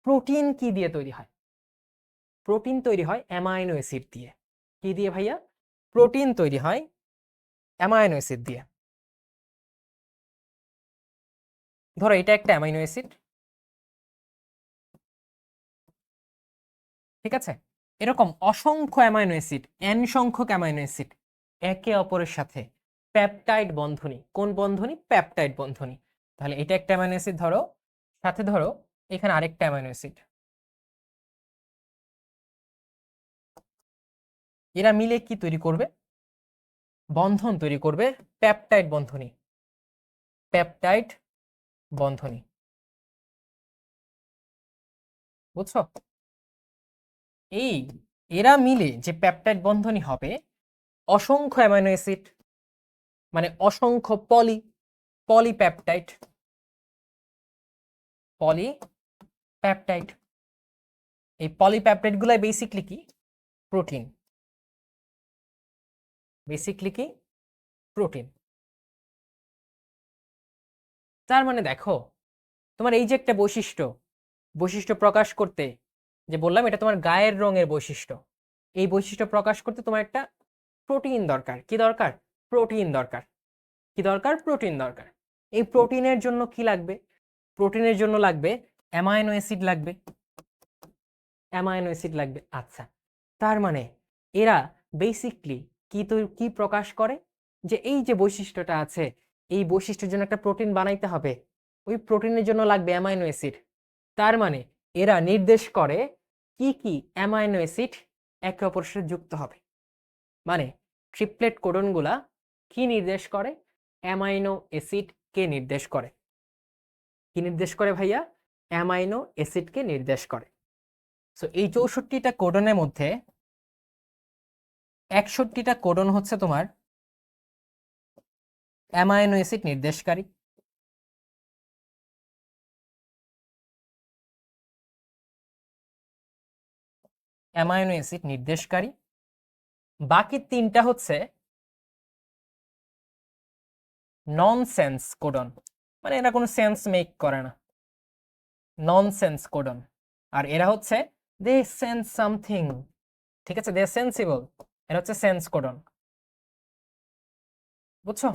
প্রোটিন কি দিয়ে তৈরি হয়? প্রোটিন তৈরি হয় অ্যামাইনো অ্যাসিড দিয়ে। কি দিয়ে ভাইয়া? প্রোটিন তৈরি হয় অ্যামাইনো অ্যাসিড দিয়ে। ধরো এটা একটা অ্যামাইনো অ্যাসিড, ঠিক আছে, এরকম অসংখ্য অ্যামাইনো অ্যাসিড, এন সংখ্যক অ্যামাইনো অ্যাসিড একে অপরের সাথে পেপটাইড বন্ধনী, কোন বন্ধনী? পেপটাইড বন্ধনী। তাহলে এটা একটা অ্যামাইনো অ্যাসিড ধরো, সাথে ধরো এখানে আরেকটা অ্যামাইনো অ্যাসিড, এরা মিলে কি তৈরি করবে? বন্ধন তৈরি করবে, পেপটাইড বন্ধনী, পেপটাইড বন্ধনী। বুঝছো? এই এরা মিলে যে পেপটাইড বন্ধনী হবে, অসংখ্য অ্যামাইনো অ্যাসিড মানে অসংখ্য পলিপ্যাপটাইড, পলিপ্যাপটাইড। এই পলিপ্যাপটাইড গুলাই বেসিকলি কি? প্রোটিন। বেসিকলি কি? প্রোটিন। তার মানে দেখো, তোমার এই যে একটা বৈশিষ্ট্য, বৈশিষ্ট্য প্রকাশ করতে যে বললাম এটা তোমার গায়ের রঙের বৈশিষ্ট্য, এই বৈশিষ্ট্য প্রকাশ করতে তোমার একটা প্রোটিন দরকার। কি দরকার? প্রোটিন দরকার। কি দরকার? প্রোটিন দরকার। এই প্রোটিনের জন্য কি লাগবে? প্রোটিনের জন্য লাগবে অ্যামাইনো অ্যাসিড লাগবে, অ্যামাইনো অ্যাসিড লাগবে। আচ্ছা, তার মানে এরা বেসিকলি কি প্রকাশ করে? যে এই যে বৈশিষ্ট্যটা আছে, এই বৈশিষ্ট্যের জন্য একটা প্রোটিন বানাইতে হবে, ওই প্রোটিনের জন্য লাগবে অ্যামাইনো অ্যাসিড। তার মানে এরা নির্দেশ করে কি কি অ্যামাইনো অ্যাসিড একে অপরের সাথে যুক্ত হবে। মানে ট্রিপলেট কোডনগুলা কি নির্দেশ করে? অ্যামাইনো অ্যাসিড কে নির্দেশ করে। কি নির্দেশ করে ভাইয়া? অ্যামাইনো অ্যাসিডকে নির্দেশ করে। সো এই 64টা কোডনের মধ্যে 61টা কোডন হচ্ছে তোমার অ্যামাইনো অ্যাসিড নির্দেশকারী, অ্যামাইনো অ্যাসিড নির্দেশকারী। বাকি 3টা হচ্ছে ননসেন্স কোডন, মানে এরা কোনো সেন্স মেক করে না, ননসেন্স কোডন। আর এরা হচ্ছে দে সেন্স সামথিং, ঠিক আছে, দে সেন্সিবল, এরা হচ্ছে সেন্স কোডন। বুঝছো?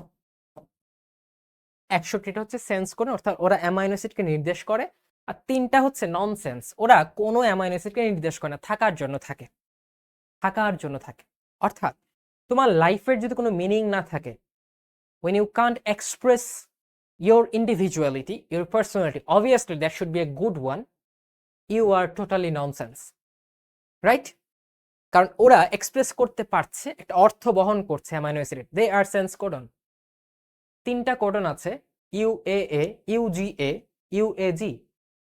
61টা হচ্ছে সেন্স কোডন, অর্থাৎ ওরা অ্যামাইনো অ্যাসিডকে নির্দেশ করে। আর 3টা হচ্ছে ননসেন্স, ওরা কোনো অ্যামাইনো অ্যাসিডকে নির্দেশ করে না, থাকার জন্য থাকে, থাকার জন্য থাকে। অর্থাৎ তোমার লাইফের যদি কোনো মিনিং না থাকে, when you can't express your individuality, your personality, obviously that should be a good one, you are totally nonsense, right? কারণ ওরা এক্সপ্রেস করতে পারছে, একটা অর্থ বহন করছে অ্যামাইনো অ্যাসিড, দে আর সেন্স কোডন। 3টা কোডন আছে, ইউএএ, ইউজিএ, ইউএজি।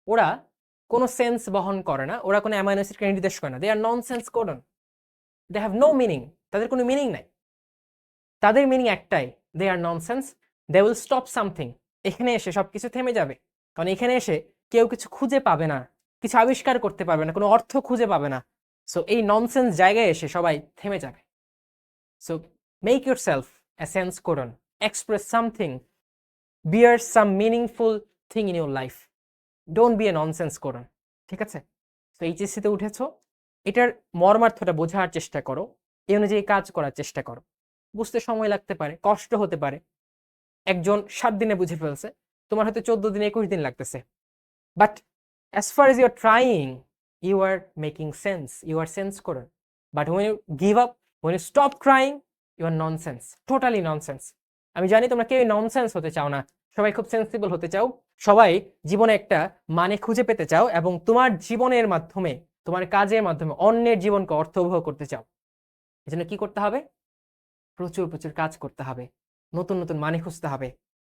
ওরা কোনো সেন্স বহন করে না, ওরা কোনো অ্যামাইনো অ্যাসিডকে নির্দেশ করে না, they are nonsense codon, they have no meaning, তাদের কোনো মিনিং নাই। তাদের মিনিং একটাই, they are nonsense, they will stop something. এখানে এসে সবকিছু থেমে যাবে, কারণ এখানে এসে কেউ কিছু খুঁজে পাবে না, কিছু আবিষ্কার করতে পারবে না, কোনো অর্থ খুঁজে পাবে না। সো এই ননসেন্স জায়গায় এসে সবাই থেমে যাবে। So make yourself a sense codon, express something, bear some meaningful thing in your life, don't be a nonsense codon. ঠিক আছে? তো এইচএসসিতে উঠেছো, এটার মর্মার্থটা বোঝার চেষ্টা করো, এই অনুযায়ী কাজ করার চেষ্টা করো। বুঝতে সময় লাগতে পারে, কষ্ট হতে পারে, একজন 7 দিনে বুঝে ফেলছে, তোমার হয়তো 14 দিন 21 দিন লাগতেছে, but as far as you are trying, you are making sense, you are sense codon. But when you give up, when you stop trying, you are nonsense, totally nonsense। আমি জানি তোমরা কেউ ননসেন্স হতে চাও না, সবাই খুব সেন্সিবল হতে চাও, সবাই জীবনে একটা মানে খুঁজে পেতে চাও, এবং তোমার জীবনের মাধ্যমে, তোমার কাজের মাধ্যমে অন্যের জীবনকে অর্থবহ করতে চাও। এজন্য কি করতে হবে? প্রচুর প্রচুর কাজ করতে হবে, নতুন নতুন মানে খুঁজতে হবে।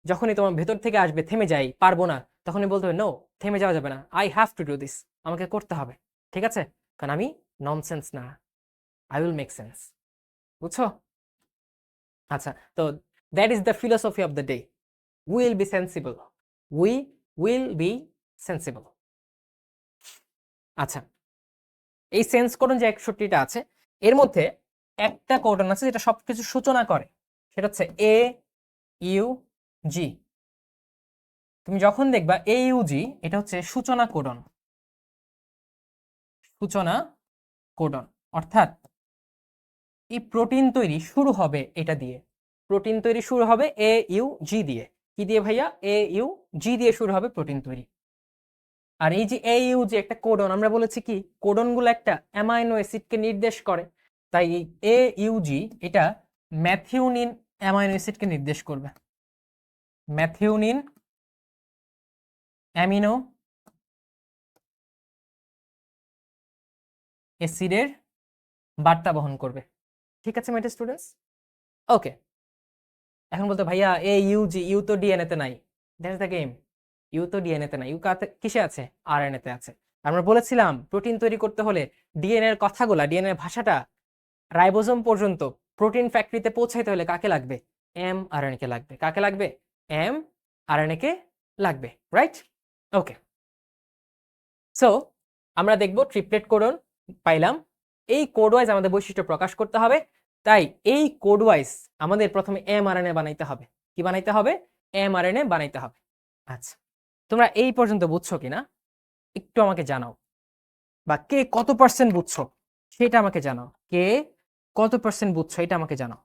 যখনই তোমার ভেতর থেকে আসবে থেমে যাই, পারবো না, তখনই বলতে হবে নো, থেমে যাওয়া যাবে না, I have to do this, আমাকে করতে হবে। ঠিক আছে? কারণ আমি ননসেন্স না, আই উইল মেক সেন্স। বুঝছো? আচ্ছা, তো that is the philosophy of the day, will be sensible, we will be sensible. আচ্ছা, এই সেন্স করুন যে 61টা আছে, এর মধ্যে একটা কোডন আছে যেটা সবকিছু সূচনা করে, সেটা হচ্ছে এ ইউ জি। তুমি যখন দেখবা এ ইউ জি, এটা হচ্ছে সূচনা কোডন। সূচনা কোডন অর্থাৎ এই প্রোটিন তৈরি শুরু হবে এটা দিয়ে। প্রোটিন তৈরি শুরু হবে এ ইউ জি দিয়ে। কি দিয়ে ভাইয়া? এ ইউ জি দিয়ে শুরু হবে প্রোটিন তৈরি। আর এই যে এ ইউ জি একটা কোডন, আমরা বলেছি কি কোডন গুলো একটা অ্যামাইনো অ্যাসিডকে নির্দেশ করে। তাই এই এ ইউ জি এটা ম্যাথিওনিন অ্যামাইনো অ্যাসিডকে নির্দেশ করবে। ম্যাথিওনিন অ্যামিনো অ্যাসিডের বার্তা বহন করবে। ঠিক আছে মেটা স্টুডেন্টস? ওকে, এখন বলতে ভাইয়া এ ইউ জি, ইউ তো ডিএনএ তে নাই। That's the game. ইউ তো ডিএনএ তে নাই, ইউ কিসে আছে? আরএনএ তে আছে। আমরা বলেছিলাম প্রোটিন তৈরি করতে হলে ডিএনএ এর কথাগুলা, ডিএনএ এর ভাষাটা রাইবোজোম পর্যন্ত প্রোটিন ফ্যাক্টরিতে পৌঁছাইতে হলে কাকে লাগবে? এম আরএনএ কে লাগবে। কাকে লাগবে? এম আরএনএ কে লাগবে, রাইট? ওকে, সো আমরা দেখব ট্রিপলেট কোডন পাইলাম। এই কোড ওয়াইজ আমাদের বৈশিষ্ট্য প্রকাশ করতে হবে। তাই এই কোড ওয়াইজ আমাদের প্রথমে এমআরএনএ বানাইতে হবে। কি বানাইতে হবে? এমআরএনএ বানাইতে হবে। আচ্ছা, তোমরা এই পর্যন্ত বুঝছো কিনা একটু আমাকে জানাও, বা কে কত পার্সেন্ট বুঝছো সেটা আমাকে জানাও। কে কত পার্সেন্ট বুঝছো এটা আমাকে জানাও।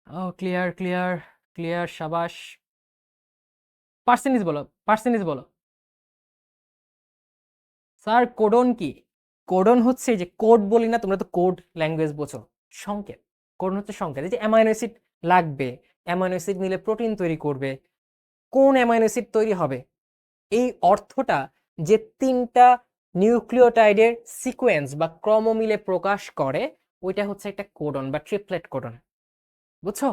ও ক্লিয়ার ক্লিয়ার ক্লিয়ার, সাবাস। পার্সেন্টেজ বলো, পার্সেন্টেজ বলো। স্যার কোডন কি? কোডন হচ্ছে যে কোড বলি না, তোমরা তো কোড ল্যাঙ্গুয়েজ বোঝো, সংকেত। কোডন হচ্ছে সংকেত। এই যে অ্যামাইনো অ্যাসিড লাগবে, অ্যামাইনো অ্যাসিড মিলে প্রোটিন তৈরি করবে, কোন অ্যামাইনো অ্যাসিড তৈরি হবে এই অর্থটা যে তিনটা নিউক্লিওটাইডের সিকোয়েন্স বা ক্রম মিলে প্রকাশ করে, ওইটা হচ্ছে একটা কোডন বা ট্রিপলেট কোডন। বুঝছো?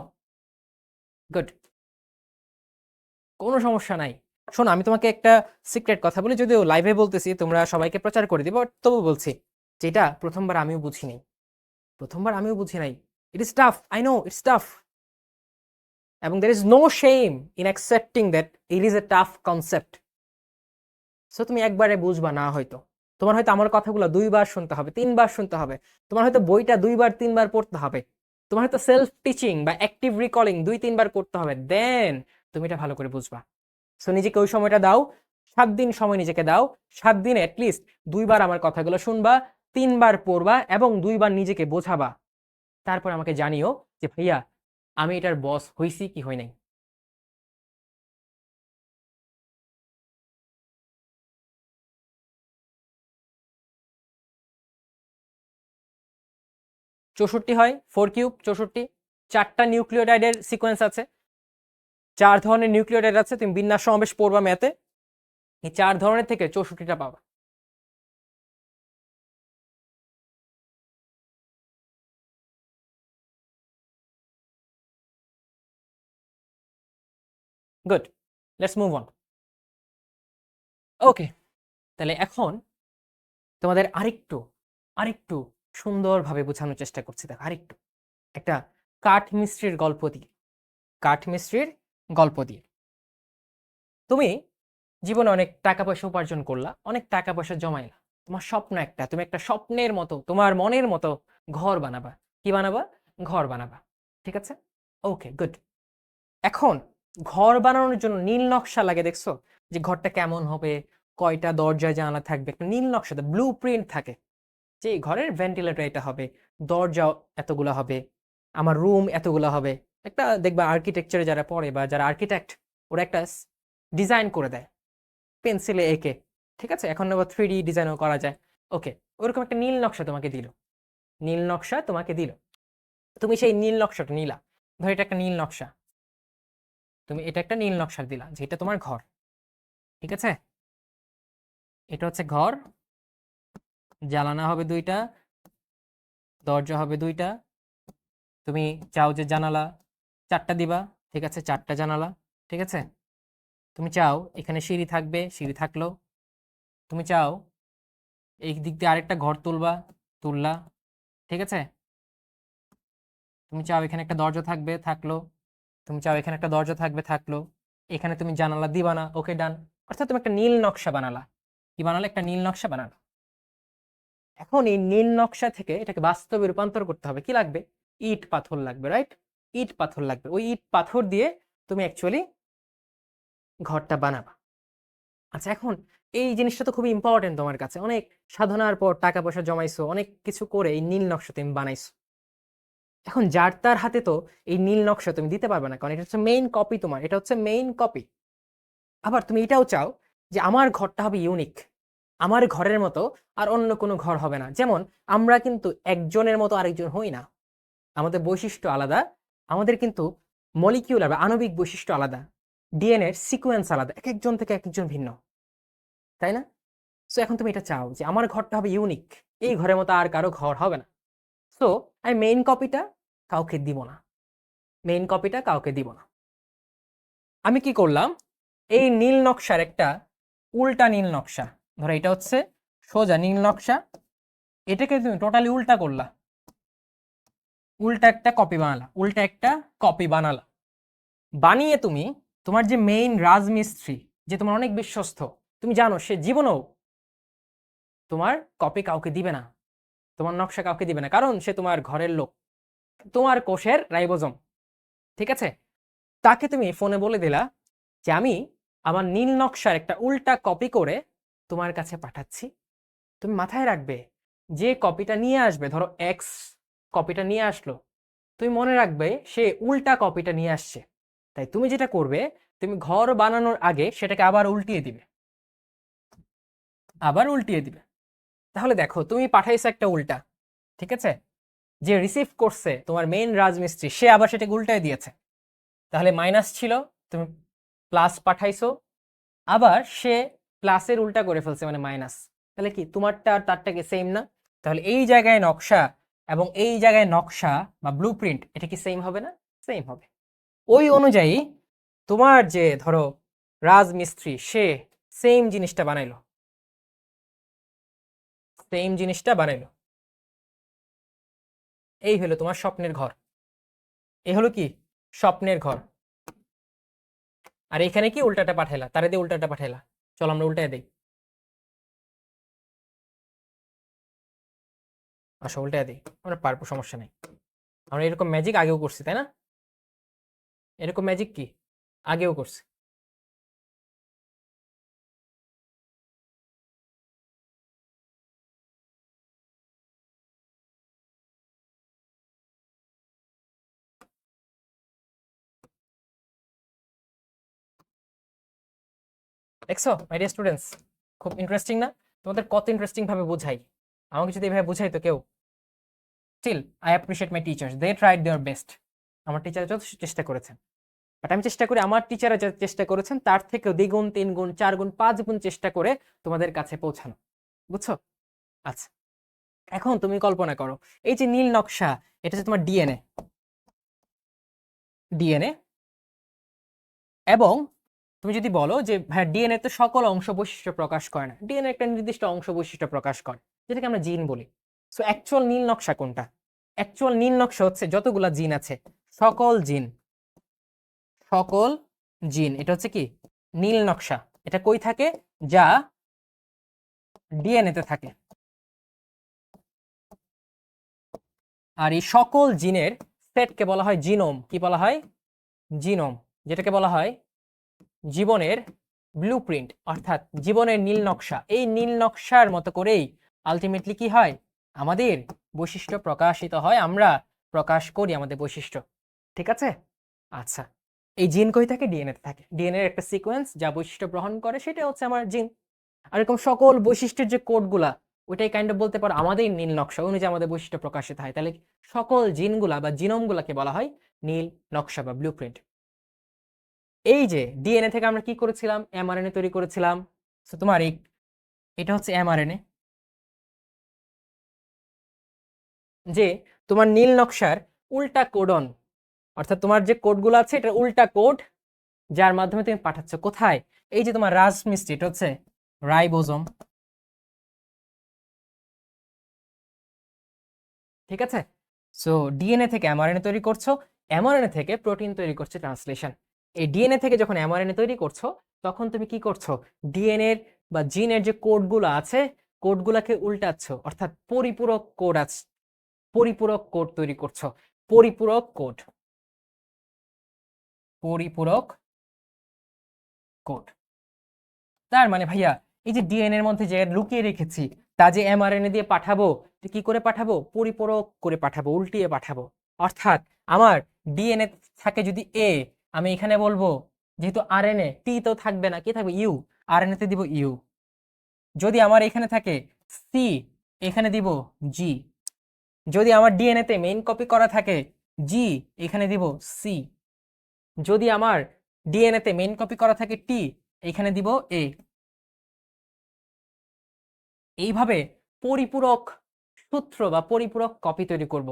গুড, কোনো সমস্যা নাই। শোনো, আমি তোমাকে একটা সিক্রেট কথা বলি, যদিও লাইভে বলতেছি, তোমরা সবাইকে প্রচার করে দিবো, তবু বলছি, যেটা প্রথমবার আমিও বুঝি নাই। প্রথমবার আমিও বুঝি নাই। It is tough, I know it's tough, এবং there is no shame in accepting that it is a tough concept. So তুমি একবারে বুঝবা না, হয়তো তোমার হয়তো আমার কথাগুলো 2বার শুনতে হবে, 3বার শুনতে হবে, তোমার হয়তো বইটা 2বার 3বার পড়তে হবে, তোমার হয়তো সেলফ টিচিং বা অ্যাক্টিভ রিকলিং 2-3বার করতে হবে, দেন তুমি এটা ভালো করে বুঝবা। সো নিজেকে ওই সময়টা দাও, 7 দিন সময় নিজেকে দাও। 7 দিনে অ্যাটলিস্ট 2বার আমার কথাগুলো শুনবা, 3বার পড়বা এবং 2বার নিজেকে বোঝাবা। তারপর আমাকে জানিও যে ভাইয়া আমি এটার বস হইছি কি হই নাই। চৌষট্টি হয়, 4³ 64। 4টা নিউক্লিওটাইডের সিকোয়েন্স আছে, 4 ধরনের নিউক্লিওটাইড আছে। তুমি বিন্যাস সমাবেশ পড়বা ম্যাথে, এই 4 ধরনের থেকে 64টা পাবা। Good, let's move on. Okay, তাহলে এখন তোমাদের আরেকটু আরেকটু সুন্দরভাবে বোঝানোর চেষ্টা করছি। দেখো আরেকটু একটা কাঠ মিস্ত্রির গল্প দিয়ে, কাঠ মিস্ত্রির গল্প দিয়ে। তুমি জীবনে অনেক টাকা পয়সা উপার্জন করলা, অনেক টাকা পয়সা জমাইলা, তোমার স্বপ্ন একটা, তুমি একটা স্বপ্নের মতো তোমার মনের মতো ঘর বানাবা। কি বানাবা? ঘর বানাবা। ঠিক আছে, ওকে গুড। এখন ঘর বানানোর জন্য নীল নকশা লাগে, দেখছো? যে ঘরটা কেমন হবে, কয়টা দরজা জানালা থাকবে, একটা নীল নকশা, ব্লু প্রিন্ট থাকে, যে এই ঘরের ভেন্টিলেটর এটা হবে, দরজা এতগুলো হবে, আমার রুম এতগুলো হবে। একটা দেখবা আর্কিটেকচারে যারা পড়ে বা যারা আর্কিটেক্ট, ওরা একটা ডিজাইন করে দেয় পেন্সিলে এঁকে। ঠিক আছে, এখন আবার 3D ডিজাইনও করা যায়। ওকে, ওরকম একটা নীল নকশা তোমাকে দিল, নীল নকশা তোমাকে দিল, তুমি সেই নীল নকশাটা নিলা। ধর এটা একটা নীল নকশা, তুমি এটা একটা নীল নকশা দিলা যেটা তোমার ঘর। ঠিক আছে, এটা হচ্ছে ঘর, জানালা হবে 2টা, দরজা হবে 2টা। তুমি চাও যে জানালা 4টা দিবা, ঠিক আছে, 4টা জানালা। ঠিক আছে, তুমি চাও এখানে সিঁড়ি থাকবে, সিঁড়ি থাকলো। তুমি চাও এই দিক দিয়ে আরেকটা ঘর তুলবা, তুললা। ঠিক আছে, তুমি চাও এখানে একটা দরজা থাকবে, থাকলো। তুমি চাও এখানে একটা দরজা থাকবে, থাকলো। এখানে তুমি জানালা দিবা না, ওকে ডান। অর্থাৎ তুমি একটা নীল নকশা বানালা। কি বানালো, একটা নীল নকশা বানালো। এখন এই নীল নকশা থেকে এটাকে বাস্তবে রূপান্তর করতে হবে, কি লাগবে, ইট পাথর লাগবে, রাইট? ইট পাথর লাগবে, ওই ইট পাথর দিয়ে তুমি অ্যাকচুয়ালি ঘরটা বানাবা। আচ্ছা, এখন এই জিনিসটা তো খুবই ইম্পর্টেন্ট তোমার কাছে, অনেক সাধনার পর টাকা পয়সা জমাইছো, অনেক কিছু করে এই নীল নকশা তুমি বানাইছো। এখন যার তার হাতে তো এই নীল নকশা তুমি দিতে পারবে না, কারণ এটা হচ্ছে মেইন কপি, তোমার এটা হচ্ছে মেইন কপি। আবার তুমি এটাও চাও যে আমার ঘরটা হবে ইউনিক, আমার ঘরের মতো আর অন্য কোনো ঘর হবে না। যেমন আমরা কিন্তু একজনের মতো আরেকজন হই না, আমাদের বৈশিষ্ট্য আলাদা, আমাদের কিন্তু মলিকিউলার বা আণবিক বৈশিষ্ট্য আলাদা, ডিএনএ এর সিকোয়েন্স আলাদা, এক একজন থেকে এক একজন ভিন্ন, তাই না? সো এখন তুমি এটা চাও যে আমার ঘরটা হবে ইউনিক, এই ঘরের মতো আর কারো ঘর হবে না। সো আমি মেইন কপিটা কাউকে দিব না, মেইন কপিটা কাউকে দিব না। আমি কি করলাম, এই নীল নকশার একটা উল্টা নীল নকশা, ধরো এটা হচ্ছে সোজা নীল নকশা, এটাকে তুমি টোটালি উল্টা করলা, উল্টা একটা কপি বানালা, উল্টা একটা কপি বানালা। বানিয়ে তুমি তোমার যে মেইন রাজমিস্ত্রি, যে তোমার অনেক বিশ্বস্ত, তুমি জানো সে জীবনেও তোমার কপি কাউকে দিবে না, তোমার নকশা কাউকে দিবে না, কারণ সে তোমার ঘরের লোক, তোমার কোষের রাইবোজোম, ঠিক আছে? তাকে তুমি ফোনে বলে দিলা যে আমি আমার নীল নকশার একটা উল্টা কপি করে তোমার কাছে পাঠাচ্ছি। তুমি মাথায় রাখবে, যে কপিটা নিয়ে আসবে, ধরো এক্স কপিটা নিয়ে আসলো, তুমি মনে রাখবে সে উল্টা কপিটা নিয়ে আসছে। তাই তুমি যেটা করবে, তুমি ঘর বানানোর আগে সেটাকে আবার উল্টিয়ে দিবে, আবার উল্টিয়ে দিবে। তাহলে দেখো তুমি পাঠাইছো একটা উল্টা, ঠিক আছে? যে রিসিভ করছে তোমার মেইন রাজমিস্ত্রি, সে আবার সেটাকে উল্টায় দিয়েছে, তাহলে মাইনাস ছিল, তুমি প্লাস পাঠাইছো, আবার সে প্লাসের উল্টা করে ফেলছে মানে মাইনাস, তাহলে কি তোমারটা আর তারটাকে সেম না? তাহলে এই জায়গায় নকশা এবং এই জায়গায় নকশা বা ব্লুপ্রিন্ট, এটা কি সেম হবে না? সেম হবে। ওই অনুযায়ী তোমার যে ধরো রাজমিস্ত্রি, সে সেম জিনিসটা বানাইলো, সেম জিনিসটা বানাইলো, এই হলো তোমার স্বপ্নের ঘর, এই হলো কি স্বপ্নের ঘর। আর এখানে কি উল্টাটা পাঠাইলা, তারে দিয়ে উল্টাটা পাঠাইলা, চলো আমরা উল্টায় দেই, আসো উল্টায় দিই, আমরা পারবো, সমস্যা নেই। আমরা এরকম ম্যাজিক আগেও করছি, তাই না? এরকম ম্যাজিক কি আগেও করছি। দেখছো মাই ডিয়ার স্টুডেন্টস, খুব ইন্টারেস্টিং না? তোমাদের কত ইন্টারেস্টিং ভাবে বোঝাই, আমাকে যদি এভাবে বুঝাই তো কেউ, still I appreciate my teachers, they tried their best. আমার টিচার যথেষ্ট চেষ্টা করেছেন, বাট আমি চেষ্টা করি আমার টিচাররা যা চেষ্টা করেছেন তার থেকেও দ্বিগুণ, 3 গুণ, 4 গুণ, 5 গুণ চেষ্টা করে তোমাদের কাছে পৌঁছানো, বুঝছো? আচ্ছা, এখন তুমি কল্পনা করো, এই যে নীল নকশা, এটা হচ্ছে তোমার ডিএনএ, ডিএনএ। এবং তুমি যদি বলো যে ভাই ডিএনএ তো সকল অংশ বৈশিষ্ট্য প্রকাশ করে না, ডিএনএ একটা নির্দিষ্ট অংশ বৈশিষ্ট্য প্রকাশ করে, যেটাকে আমরা জিন বলি। সো অ্যাকচুয়াল নীল নকশা কোনটা? অ্যাকচুয়াল নীল নকশা হচ্ছে যতগুলা জিন আছে, সকল জিন, সকল জিন, এটা হচ্ছে কি নীল নকশা। এটা কই থাকে? যা ডিএনএ তে থাকে। আর এই সকল জিনের সেটকে বলা হয় জিনোম। কি বলা হয়? জিনোম। যেটাকে বলা হয় জীবনের ব্লুপ্রিন্ট, অর্থাৎ জীবনের নীল নকশা। এই নীল নকশার মতো করেই আলটিমেটলি কি হয়, আমাদের বৈশিষ্ট্য প্রকাশিত হয়, আমরা প্রকাশ করি আমাদের বৈশিষ্ট্য, ঠিক আছে? আচ্ছা, এই জিন কই থাকে? ডিএনএ তে থাকে। ডিএনএ এর একটা সিকোয়েন্স যা বৈশিষ্ট্য গ্রহণ করে, সেটা হচ্ছে আমার জিন। আর এরকম সকল বৈশিষ্ট্যের যে কোডগুলা, ওইটাই কাইন্ড অফ বলতে পারো আমাদের নীল নকশা অনুযায়ী আমাদের বৈশিষ্ট্য প্রকাশিত হয়। তাহলে সকল জিনগুলা বা জিনোমগুলাকে বলা হয় নীল নকশা বা ব্লুপ্রিন্ট। এই যে ডিএনএ থেকে আমরা কি করেছিলাম? এমআরএনএ তৈরি করেছিলাম। তো তোমার এটা হচ্ছে এমআরএনএ, যে তোমার নীল নকশার উল্টা কোডন, অর্থাৎ তোমার যে কোডগুলো আছে এটা উল্টা কোড, যার মাধ্যমে তুমি পাঠাচ্ছ কোথায়? এই যে তোমার রাজমিস্ত্রি, এটা হচ্ছে রাইবোজোম, ঠিক আছে? সো ডিএনএ থেকে এমআরএনএ তৈরি করছো, এমআরএনএ থেকে প্রোটিন তৈরি করছে ট্রান্সলেশন। এই ডিএনএ থেকে যখন এমআরএনএ তৈরি করছো, তখন তুমি কি করছো? ডিএনএ এর বা জিনের যে কোডগুলো আছে কোডগুলোকে উল্টাচ্ছ, অর্থাৎ পরিপূরক কোড আছে, পরিপূরক কোড তৈরি করছো, পরিপূরক কোড, পরিপূরক কোড। তার মানে ভাইয়া এই যে ডিএনএ এর মধ্যে যে লুকিয়ে রেখেছি তা যে এমআরএনএ দিয়ে পাঠাবো, তো কি করে পাঠাবো? পরিপূরক করে পাঠাবো, উল্টিয়ে পাঠাবো। অর্থাৎ আমার ডিএনএ থাকে যদি এ, আমি এখানে বলবো যেহেতু আরএনএ টি তো থাকবে না, কি থাকবে? ইউ, আরএনএ তে দিব ইউ। যদি আমার এখানে থাকে সি, এখানে দিব জি। যদি আমার ডিএনএ তে মেইন কপি করা থাকে জি, এখানে দিব সি। যদি আমার ডিএনএ তে মেইন কপি করা থাকে টি, এখানে দিব এ। এইভাবে পরিপূরক সূত্র বা পরিপূরক কপি তৈরি করব।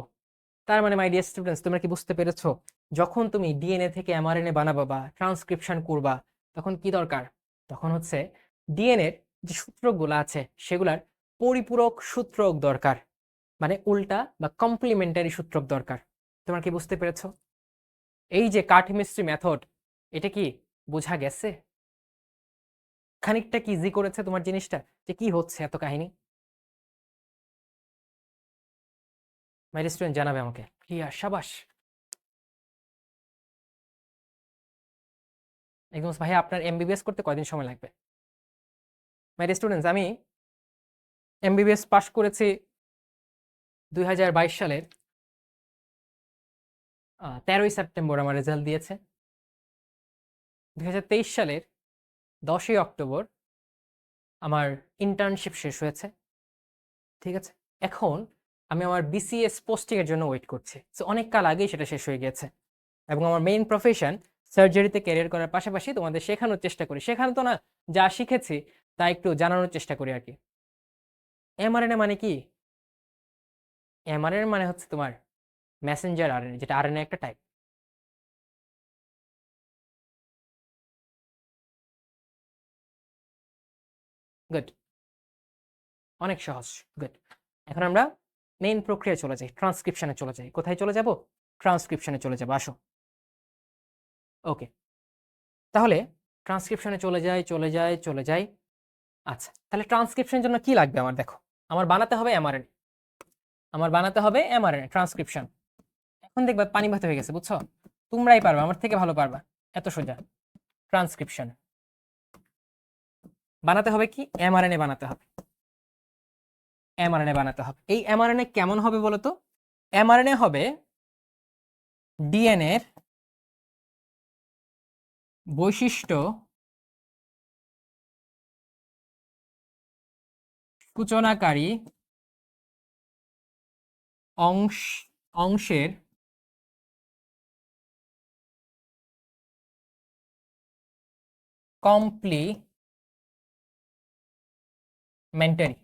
তার মানে মাই ডিয়ার স্টুডেন্টস, তোমরা কি বুঝতে পেরেছো? যখন তুমি ডিএনএ থেকে এমআরএনএ বানাবা বা ট্রান্সক্রিপশন করবা, তখন কি দরকার? তখন হচ্ছে ডিএনএ এর যে সূত্রগুলো আছে সেগুলার পরিপূরক সূত্রক দরকার, মানে উল্টা বা কমপ্লিমেন্টারি সূত্রক দরকার। তোমরা কি বুঝতে পেরেছো? এই যে কার্টিমিস্ট্রি মেথড, এটা কি বোঝা গেছে? খানিকটা কি ইজি করেছে তোমার জিনিসটা, যে কি হচ্ছে এত কাহিনী? মাই স্টুডেন্ট জানাবে আমাকে। ক্লিয়ার, সাবাস। একদম ভাইয়া, আপনার এমবিবিএস করতে কয়দিন সময় লাগবে? মাই স্টুডেন্টস, আমি এমবিবিএস পাশ করেছি 2022 সালের 13ই সেপ্টেম্বর আমার রেজাল্ট দিয়েছে। 2023 সালের 10ই অক্টোবর আমার ইন্টার্নশিপ শেষ হয়েছে। ঠিক আছে, এখন আমি আমার বিসিএস পোস্টিং এর জন্য ওয়েট করছি। সো অনেক কাল আগেই সেটা শেষ হয়ে গেছে, এবং আমার মেইন প্রফেশন সার্জারিতে ক্যারিয়ার করার পাশাপাশি তোমাদের শেখানোর চেষ্টা করি, শেখানো তো না, যা শিখেছি তা একটু জানানোর চেষ্টা করি আর কি। এমআরএনএ মানে কি? এমআরএনএ মানে হচ্ছে তোমার মেসেঞ্জার আরএনএ, যেটা আরএনএ একটা টাইপ। গুড, অনেক সহজ। গুড, এখন আমরা মেইন প্রক্রিয়া চলে যাই, ট্রান্সক্রিপশনে চলে যাই। কোথায় চলে যাব? ট্রান্সক্রিপশনে চলে যাব, আসো। ওকে, তাহলে ট্রান্সক্রিপশনে চলে যাই, চলে যাই, চলে যাই। আচ্ছা, তাহলে ট্রান্সক্রিপশনের জন্য কি লাগবে আমার? দেখো, আমার বানাতে হবে এমআরএনএ, আমার বানাতে হবে এমআরএনএ ট্রান্সক্রিপশন। এখন দেখবে পানি ভাত হয়ে গেছে, বুঝছো? তোমরাই পারবা, আমার থেকে ভালো পারবা, এত সোজা। ট্রান্সক্রিপশন বানাতে হবে কি? এমআরএনএ বানাতে হবে, এমআরএনএ বানাতে হবে। এই এমআরএনএ কেমন হবে বলো তো? এমআরএনএ হবে ডিএনএ এর বৈশিষ্ট্য সূচনাকারী অংশ অংশের কমপ্লিমেন্টারি,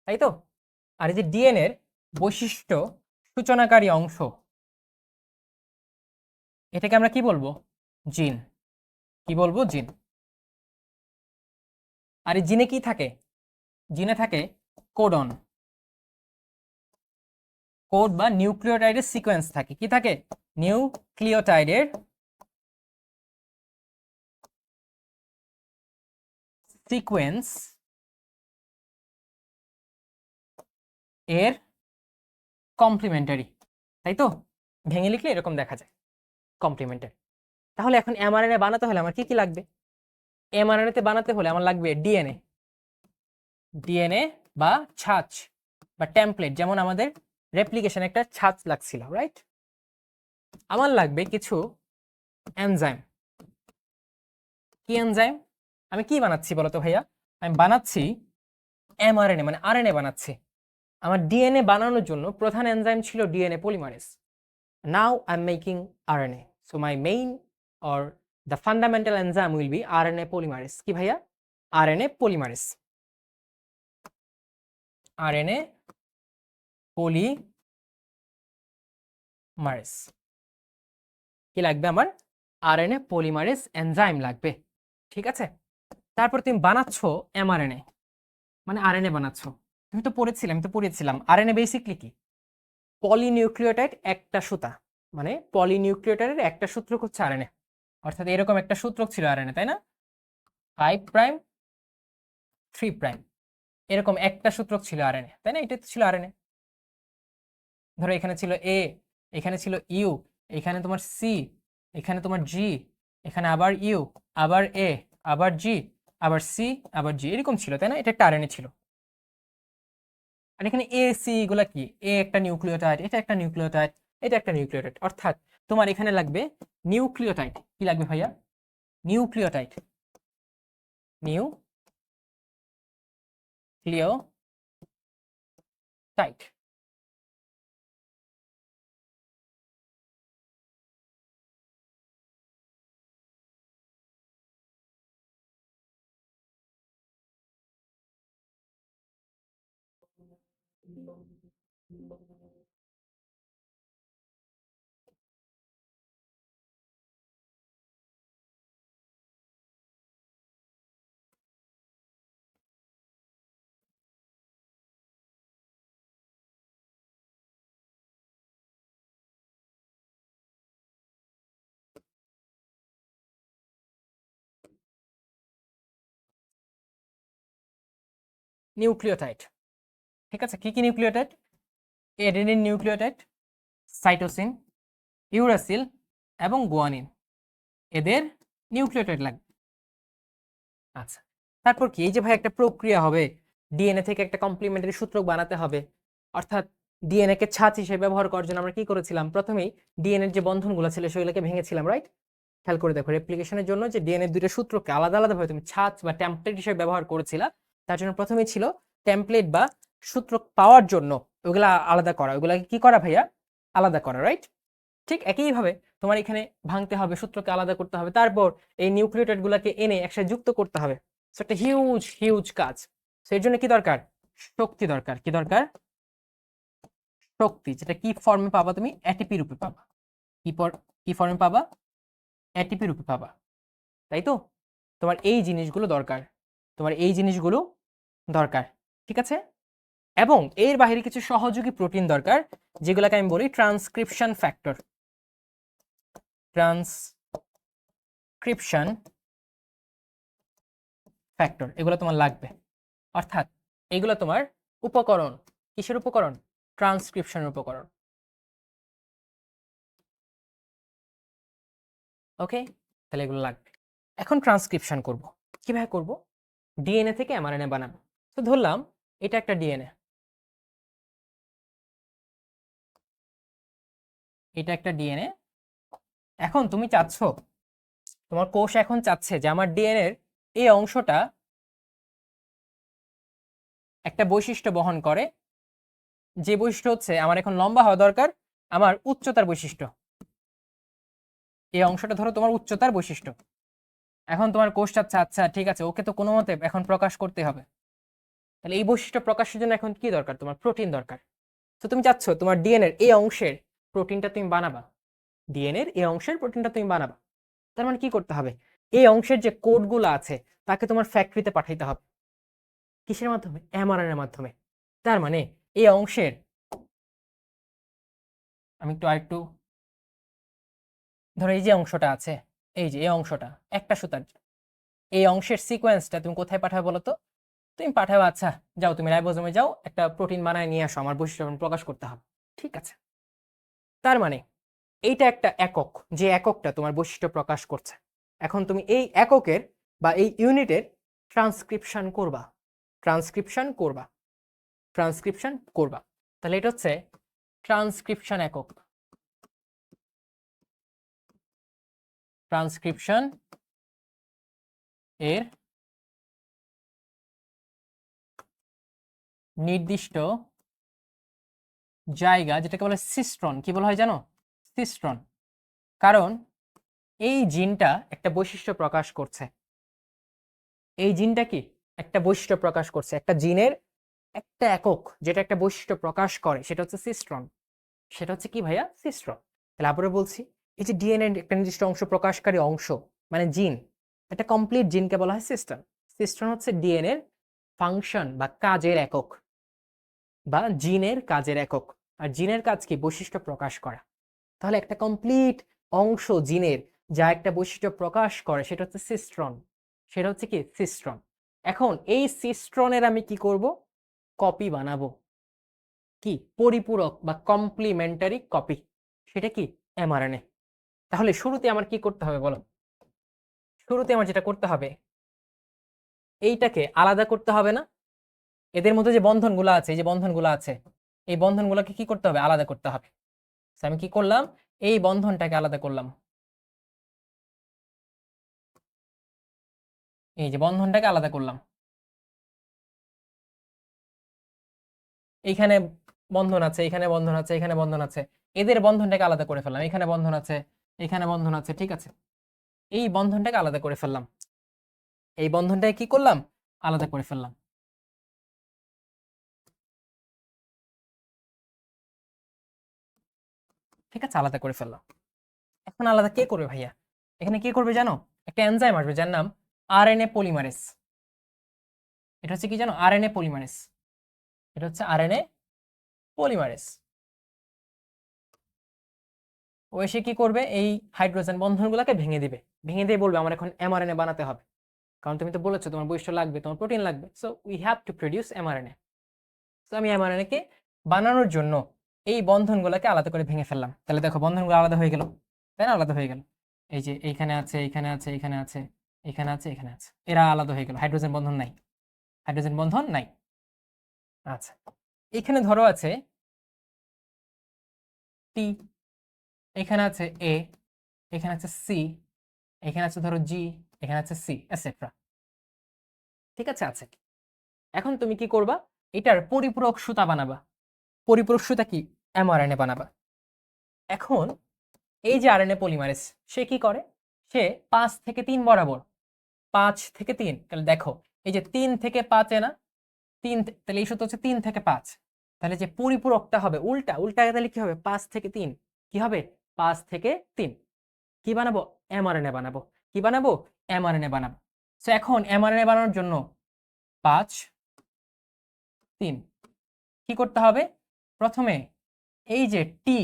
তাই তো? আর এই যে ডিএনএ এর বৈশিষ্ট্য সূচনাকারী অংশ, এটাকে আমরা কি বলবো? জিন। কি বলবো? জিন। আর এই জিনে কি থাকে? জিনে থাকে কোডন, কোড বা নিউক্লিওটাইডের সিকোয়েন্স থাকে। কি থাকে? নিউক্লিওটাইডের সিকোয়েন্স এর কমপ্লিমেন্টারি, তাই তো? ভেঙে লিখলে এরকম দেখা যায়, কমপ্লিমেন্টারি। তাহলে এখন এমআরএনএ বানাতে হলে আমার কি কি লাগবে? এমআরএনএ তে বানাতে হলে আমার লাগবে ডিএনএ, ডিএনএ বা ছাঁচ বা টেমপ্লেট, যেমন আমাদের রেপ্লিকেশন একটা ছাঁচ লাগছিল, রাইট? আমার লাগবে কিছু এনজাইম। কি এনজাইম? আমি কি বানাচ্ছি বলতো ভাইয়া? আমি বানাচ্ছি এমআরএনএ, মানে আরএনএ বানাচ্ছি। আমার ডিএনএ বানানোর জন্য প্রধান এনজাইম ছিল DNA polymerase. Now I am making RNA, so my main or the fundamental enzyme will be RNA polymerase. কি ভাইয়া? RNA polymerase, RNA polymerase. কি লাগবে আমার? আরএনএ পলিমারেজ এনজাইম লাগবে, ঠিক আছে? তারপর তুমি বানাচ্ছ এমআরএনএ, মানে আরএনএ বানাচ্ছ। তুমি তো পড়েছিলে, আমি তো পড়িয়েছিলাম আরএনএ বেসিকলি কি? পলিনিউক্লিওটাইড একটা সুতা, মানে পলিনিউক্লিওটাইডের একটা সূত্রক হচ্ছে আরএনএ। অর্থাৎ এরকম একটা সূত্রক ছিল আরএনএ, তাই না? 5 প্রাইম 3'। এরকম একটা সূত্রক ছিল আরএনএ, তাই না? এটাই তো ছিল আরএনএ। ধরো এখানে ছিল এ, এখানে ছিল ইউ, এখানে তোমার সি, এখানে তোমার জি, এখানে আবার ইউ, আবার এ, আবার জি, আবার সি, আবার জি, এরকম ছিল, তাই না? এটা একটা আরএনএ ছিল। আর এখানে এ সি এগুলা কি? এ একটা নিউক্লিওটাইড, এটা একটা নিউক্লিওটাইড, এটা একটা নিউক্লিওটাইড। অর্থাৎ তোমার এখানে লাগবে নিউক্লিওটাইড। কি লাগবে ভাইয়া? নিউক্লিওটাইড। নিউক্লিওটাইড। নিউক্লিওটাইড, ঠিক আছে? কি কি nucleotide? Adenine nucleotide, cytosine, uracil এবং গুয়ানিন, এদের নিউক্লিওটাইড লাগবে। আচ্ছা, তারপর কি? এই যে ভাই একটা প্রক্রিয়া হবে, ডিএনএ থেকে একটা কমপ্লিমেন্টারি সূত্রক বানাতে হবে। অর্থাৎ ডিএনএ কে ছাঁচ হিসেবে ব্যবহার করার জন্য আমরা কি করেছিলাম? প্রথমেই ডিএনএর যে বন্ধনগুলো ছিল সেগুলোকে ভেঙেছিলাম, রাইট? খেয়াল করে দেখো, রেপ্লিকেশনের জন্য যে ডিএনএ দুইটা সূত্রকে আলাদা আলাদা ভাবে তুমি ছাঁচ বা টেমপ্লেট হিসেবে ব্যবহার করেছিলা, তার জন্য প্রথমেই ছিল টেমপ্লেট বা সূত্রক পাওয়ার জন্য ওগুলা আলাদা করা, ওগুলাকে কি করা ভাইয়া? আলাদা করা, রাইট? ঠিক একইভাবে তোমার এখানে ভাঙতে হবে, সূত্রকে আলাদা করতে হবে, তারপর এই নিউক্লিওটাইড গুলাকে এনে একসাথে যুক্ত করতে হবে। সো একটা হিউজ হিউজ কাজ। সো এর জন্য কি দরকার? শক্তি দরকার। কি দরকার? শক্তি, যেটা কি ফর্মে পাবা? তুমি এটিপি রূপে পাবা। কি ফর্মে পাবা? এটিপি রূপে পাবা, তাই তো? তোমার এই জিনিসগুলো দরকার, তোমার এই জিনিসগুলো দরকার, ঠিক আছে? এবং এর বাইরে কিছু সহযোগী প্রোটিন দরকার, যেগুলোকে আমি বলি ট্রান্সক্রিপশন ফ্যাক্টর। ট্রান্সক্রিপশন ফ্যাক্টর, এগুলো তোমার লাগবে। অর্থাৎ এগুলো তোমার উপকরণ। কিসের উপকরণ? ট্রান্সক্রিপশনের উপকরণ। ওকে, তাহলে এগুলো লাগবে। এখন ট্রান্সক্রিপশন করব। কিভাবে করব? ডিএনএ থেকে এমআরএনএ বানাবো। তো ধরলাম এটা একটা ডিএনএ, এটা একটা ডিএনএ। এখন তুমি চাচ্ছ, তোমার কোষ এখন চাচ্ছে যে আমার ডিএনএর এই অংশটা একটা বৈশিষ্ট্য বহন করে, যে বৈশিষ্ট্য হচ্ছে আমার এখন লম্বা হওয়া দরকার, আমার উচ্চতার বৈশিষ্ট্য। এই অংশটা ধরো তোমার উচ্চতার বৈশিষ্ট্য। এখন তোমার কোষ চাচ্ছে, আচ্ছা ঠিক আছে, ওকে তো কোনো মতে এখন প্রকাশ করতে হবে। তাহলে এই বৈশিষ্ট্য প্রকাশের জন্য এখন কি দরকার? তোমার প্রোটিন দরকার। তো তুমি চাচ্ছ তোমার ডিএনএর এই অংশের প্রোটিনটা তুমি বানাবা, ডিএনএর এই অংশের প্রোটিনটা তুমি বানাবা। তার মানে কি করতে হবে? এই অংশের যে কোডগুলো আছে তাকে তোমার ফ্যাক্টরিতে পাঠাইতে হবে। কিসের মাধ্যমে? এমআরএনএর মাধ্যমে। তার মানে এই অংশের, আমি আরেকটু ধরো এই যে অংশটা আছে, এই যে এই অংশটা একটা সুতার, এই অংশের সিকোয়েন্সটা তুমি কোথায় পাঠাবে বলো তো? তুমি পাঠাবে, আচ্ছা যাও তুমি রাইবোজোমে যাও, একটা প্রোটিন বানায় নিয়ে আসো, আমার বৈশিষ্ট্য প্রকাশ করতে হবে। ঠিক আছে, তার মানে এইটা একটা একক, যে এককটা তোমার বৈশিষ্ট্য প্রকাশ করছে। এখন তুমি এই এককের বা এই ইউনিটের ট্রান্সক্রিপশন করবা, ট্রান্সক্রিপশন করবা, ট্রান্সক্রিপশন করবা। তাহলে এটা হচ্ছে ট্রান্সক্রিপশন একক। ট্রান্সক্রিপশন এর নির্দিষ্ট জায়গা, যেটাকে বলে সিস্ট্রন। কি বলা হয় জানো? সিস্ট্রন। কারণ এই জিনটা একটা বৈশিষ্ট্য প্রকাশ করছে। এই জিনটা কি একটা বৈশিষ্ট্য প্রকাশ করছে, একটা জিনের একটা একক যেটা একটা বৈশিষ্ট্য প্রকাশ করে, সেটা হচ্ছে সিস্ট্রন। সেটা হচ্ছে কি ভাইয়া? সিস্ট্রন। তাহলে আবারও বলছি, এই যে ডিএনএ একটা নির্দিষ্ট অংশ প্রকাশকারী অংশ মানে জিন, একটা কমপ্লিট জিনকে বলা হয় সিস্ট্রন। সিস্ট্রন হচ্ছে ডিএনএ এর ফাংশন বা কাজের একক, বা জিনের কাজের একক। আর জিনের কাজ কি? বৈশিষ্ট্য প্রকাশ করা। তাহলে একটা কমপ্লিট অংশ জিনের যা একটা বৈশিষ্ট্য প্রকাশ করে সেটা হচ্ছে সিস্ট্রন। সেটা হচ্ছে কি? সিস্ট্রন। এখন এই সিস্ট্রনের আমি কি করব, কপি বানাবো, কি পরিপূরক বা কমপ্লিমেন্টারি কপি, সেটা কি এমআরএনএ। তাহলে শুরুতে আমার কি করতে হবে বলো, শুরুতে আমার যেটা করতে হবে, এইটাকে আলাদা করতে হবে না, এদের মধ্যে যে বন্ধনগুলো আছে, এই যে বন্ধনগুলো আছে, এই বন্ধনগুলোকে কি করতে হবে, আলাদা করতে হবে। আমি কি করলাম, এই বন্ধনটাকে আলাদা করলাম, এই যে বন্ধনটাকে আলাদা করলাম, এইখানে বন্ধন আছে, এখানে বন্ধন আছে, এখানে বন্ধন আছে, এদের বন্ধনটাকে আলাদা করে ফেললাম, এখানে বন্ধন আছে, এখানে বন্ধন আছে, ঠিক আছে, এই বন্ধনটাকে আলাদা করে ফেললাম, এই বন্ধনটাকে কি করলাম, আলাদা করে ফেললাম, ঠিক আছে, আলাদা করে ফেললাম। এখন আলাদা কে করবে ভাইয়া, এখানে কি করবে জানো, একটা এনজাইম আসবে যার নাম আরএনএ পলিমারেজ। এটা হচ্ছে কি জানো, আরএনএ পলিমারেজ, এটা হচ্ছে আরএনএ পলিমারেজ। ও এসে কি করবে, এই হাইড্রোজেন বন্ধনগুলোকে ভেঙে দিবে, ভেঙে দিয়ে বলবে আমার এখন এমআরএনএ বানাতে হবে, কারণ তুমি তো বলেছো তোমার বৈশিষ্ট্য লাগবে, তোমার প্রোটিন লাগবে, so we have to produce mRNA. So আমি এমআরএনএ কে বানানোর জন্য এই বন্ধনগুলোকে আলাদা করে ভেঙে ফেললাম, তাহলে দেখো বন্ধনগুলো আলাদা হয়ে গেল, তাই না, আলাদা হয়ে গেল, এই যে এইখানে আছে, এইখানে আছে, এখানে আছে, এখানে আছে, এখানে আছে, এরা আলাদা হয়ে গেল, হাইড্রোজেন বন্ধন নাই, হাইড্রোজেন বন্ধন নাই। আচ্ছা, এখানে ধরো আছে টি, এখানে আছে এ, এখানে আছে সি, এখানে আছে ধরো জি, এখানে আছে সি, এটসেট্রা, ঠিক আছে, আছে। এখন তুমি কি করবা, এটার পরিপূরক সুতা বানাবা, পরিপূরক সুতা কি, এমআরএনএ বানাবা। এখন এই যে আরএনএ পলিমারেজ, সে কি করে, সে 5 থেকে 3 বরাবর, 5 থেকে 3, তাহলে দেখো এই যে 3 থেকে 5 না, তাহলে এই সূত্র হচ্ছে 3 থেকে 5, তাহলে যে পরিপূরকটা হবে উল্টা, উল্টা তাহলে কি হবে, 5 থেকে 3, কি হবে, 5 থেকে 3, কি বানাবো, এমআরএনএ বানাবো, কি বানাবো, এমআরএনএ বানাবো। সো এখন এমআরএনএ বানানোর জন্য 5 3 কি করতে হবে, প্রথমে এই যে টি,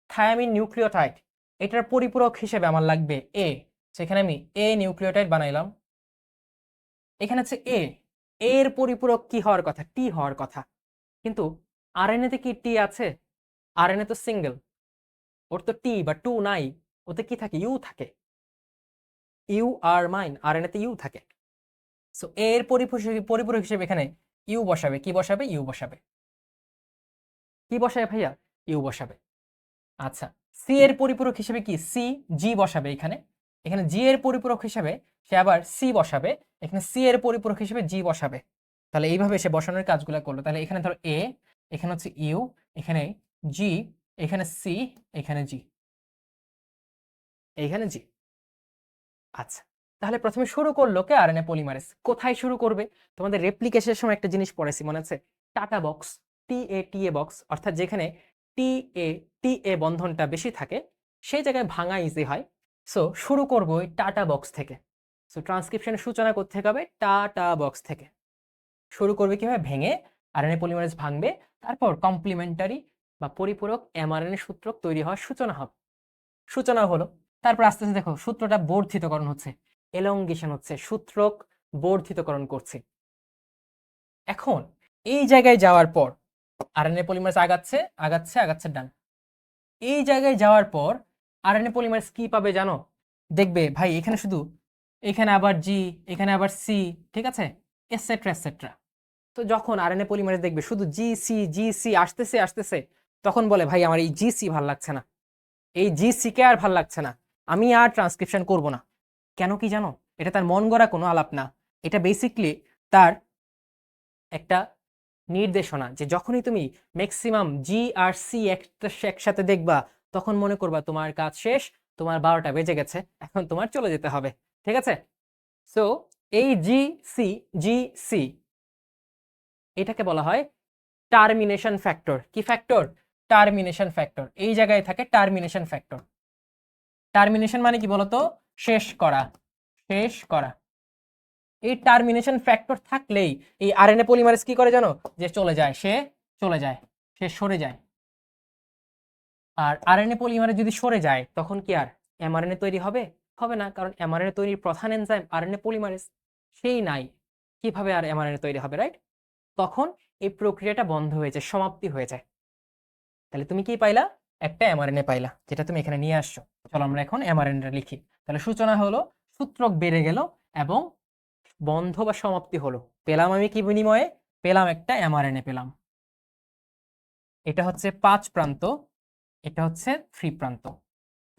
থায়ামিন নিউক্লিওটাইড, এটার পরিপূরক হিসেবে আমার লাগবে এ, সেখানে আমি এ নিউক্লিওটাইড বানাইলাম, এখানে হচ্ছে এ, এর পরিপূরক কি হওয়ার কথা, টি হওয়ার কথা, কিন্তু আরএনএ তে কি টি আছে, আরএনএ তো সিঙ্গেল, ওর তো টি বা টু নাই, ওতে কি থাকে, ইউ থাকে, ইউ আর মাইন, আরএনএ তে ইউ থাকে। সো এর পরিপূরক হিসেবে এখানে ইউ বসাবে, কি বসাবে, ইউ বসাবে, কি বসাবে ভাইয়া, ইউ বসাবে। আচ্ছা, সি এর পরিপূরক হিসেবে কি, সি, জি বসাবে এখানে, এখানে জি এর পরিপূরক হিসেবে সে আবার সি বসাবে, এখানে সি এর পরিপূরক হিসেবে জি বসাবে, তাহলে এইভাবে সে বসানোর কাজগুলো করলো। তাহলে এখানে ধরো এ, এখানে হচ্ছে ইউ, এখানে জি, এখানে সি, এখানে জি, এইখানে জি। আচ্ছা, তাহলে প্রথমে শুরু করলো কে, আরএনএ পলিমারেজ। কোথায় শুরু করবে, তোমাদের রেপ্লিকেশনের সময় একটা জিনিস পড়েছি মনে আছে, টাটা বক্স, টি এ বক্স, অর্থাৎ যেখানে টি এ টি এ বন্ধনটা বেশি থাকে সেই জায়গায় ভাঙা ইজি হয়। সো শুরু করবো ওই টাটা বক্স থেকে। সো ট্রান্সক্রিপশনের সূচনা করতে হবে টাটা বক্স থেকে, শুরু করবে কিভাবে, ভেঙে আরএনএ পলিমারেজ ভাঙবে, তারপর কমপ্লিমেন্টারি বা পরিপূরক এমআরএনএ সূত্রক তৈরি হওয়ার সূচনা হবে, সূচনা হলো। তারপর আস্তে আস্তে দেখো সূত্রটা বর্ধিতকরণ হচ্ছে, এলংগেশন হচ্ছে, সূত্রক বর্ধিতকরণ করছে। এখন এই জায়গায় যাওয়ার পর আরএনএ পলিমারেজ আগাচ্ছে, আগাচ্ছে, আগাচ্ছে, ডান। এই জায়গায় যাওয়ার পর আরএনএ পলিমারেজ কি পাবে জানো, দেখবে ভাই এখানে শুধু, এখানে আবার জি, এখানে আবার সি, ঠিক আছে, এটসেট্রা এটসেট্রা। তো যখন আরএনএ পলিমারেজ দেখবে শুধু জি সি, জি সি আসতেছে আসতেছে, তখন বলে ভাই আমার এই জি সি ভাল লাগছে না, এই জিসি কে আর ভাল লাগছে না, আমি আর ট্রান্সক্রিপশন করব না। কেন কি জানো, এটা তার মন গড়া কোনো আলাপ না, এটা বেসিকলি তার একটা নির্দেশনা, যে যখনই তুমি ম্যাক্সিমাম জি আর সি একসাথে দেখবা, তখন মনে করবা তোমার কাজ শেষ, তোমার 12টা বেজে গেছে, এখন তোমার চলে যেতে হবে, ঠিক আছে। সো এই জি সি, জি সি, এটাকে বলা হয় টার্মিনেশন ফ্যাক্টর। কি ফ্যাক্টর, টার্মিনেশন ফ্যাক্টর, এই জায়গায় থাকে টার্মিনেশন ফ্যাক্টর। টার্মিনেশন মানে কি বলতো, শেষ করা, শেষ করা। এই টার্মিনেশন ফ্যাক্টর থাকলেই এই আরএনএ পলিমারেজ কি করে জানো, যে চলে যায়, সে চলে যায়, সে সরে যায়। আর আরএনএ পলিমারেজ যদি সরে যায় তখন কি আর এমআরএনএ তৈরি হবে, হবে না, কারণ এমআরএনএ তৈরির প্রধান এনজাইম আরএনএ পলিমারেজ সেই নাই। কিভাবে আর এমআরএনএ তৈরি হবে, রাইট? তখন এই প্রক্রিয়াটা বন্ধ হয়ে যায়, সমাপ্তি হয়ে যায়। তাহলে তুমি কি পাইলা? একটা এমআরএনএ পাইলা, যেটা তুমি এখানে নিয়ে আসছো। চলো আমরা এখন এমআরএনএটা লিখি। তাহলে সূচনা হলো, সূত্রক বেড়ে গেল এবং বন্ধ বা সমাপ্তি হলো। পেলাম আমি কি বিনিময়ে? পেলাম একটা এমআরএনএ পেলাম। এটা হচ্ছে 5 প্রান্ত, এটা হচ্ছে 3 প্রান্ত।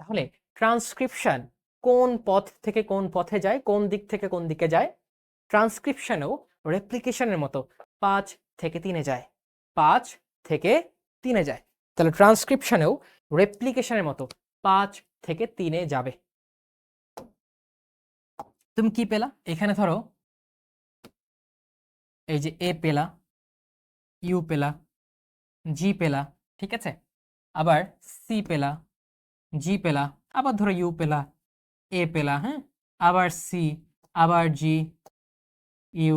তাহলে ট্রান্সক্রিপশন কোন পথ থেকে কোন পথে যায়, কোন দিক থেকে কোন দিকে যায়? ট্রান্সক্রিপশনেও রেপ্লিকেশনের মতো 5 থেকে 3-এ যায়, 5 থেকে 3-এ যায়। তাহলে ট্রান্সক্রিপশনেও রেপ্লিকেশনের মতো 5 থেকে 3-এ যাবে। তুমি কি পেলা? এখানে ধরো এই যে এ পেলা, ইউ পেলা, জি পেলা, ঠিক আছে? আবার সি পেলা, জি পেলা, আবার ধরো ইউ পেলা, এ পেলা, হ্যাঁ, আবার সি, আবার জি, ইউ,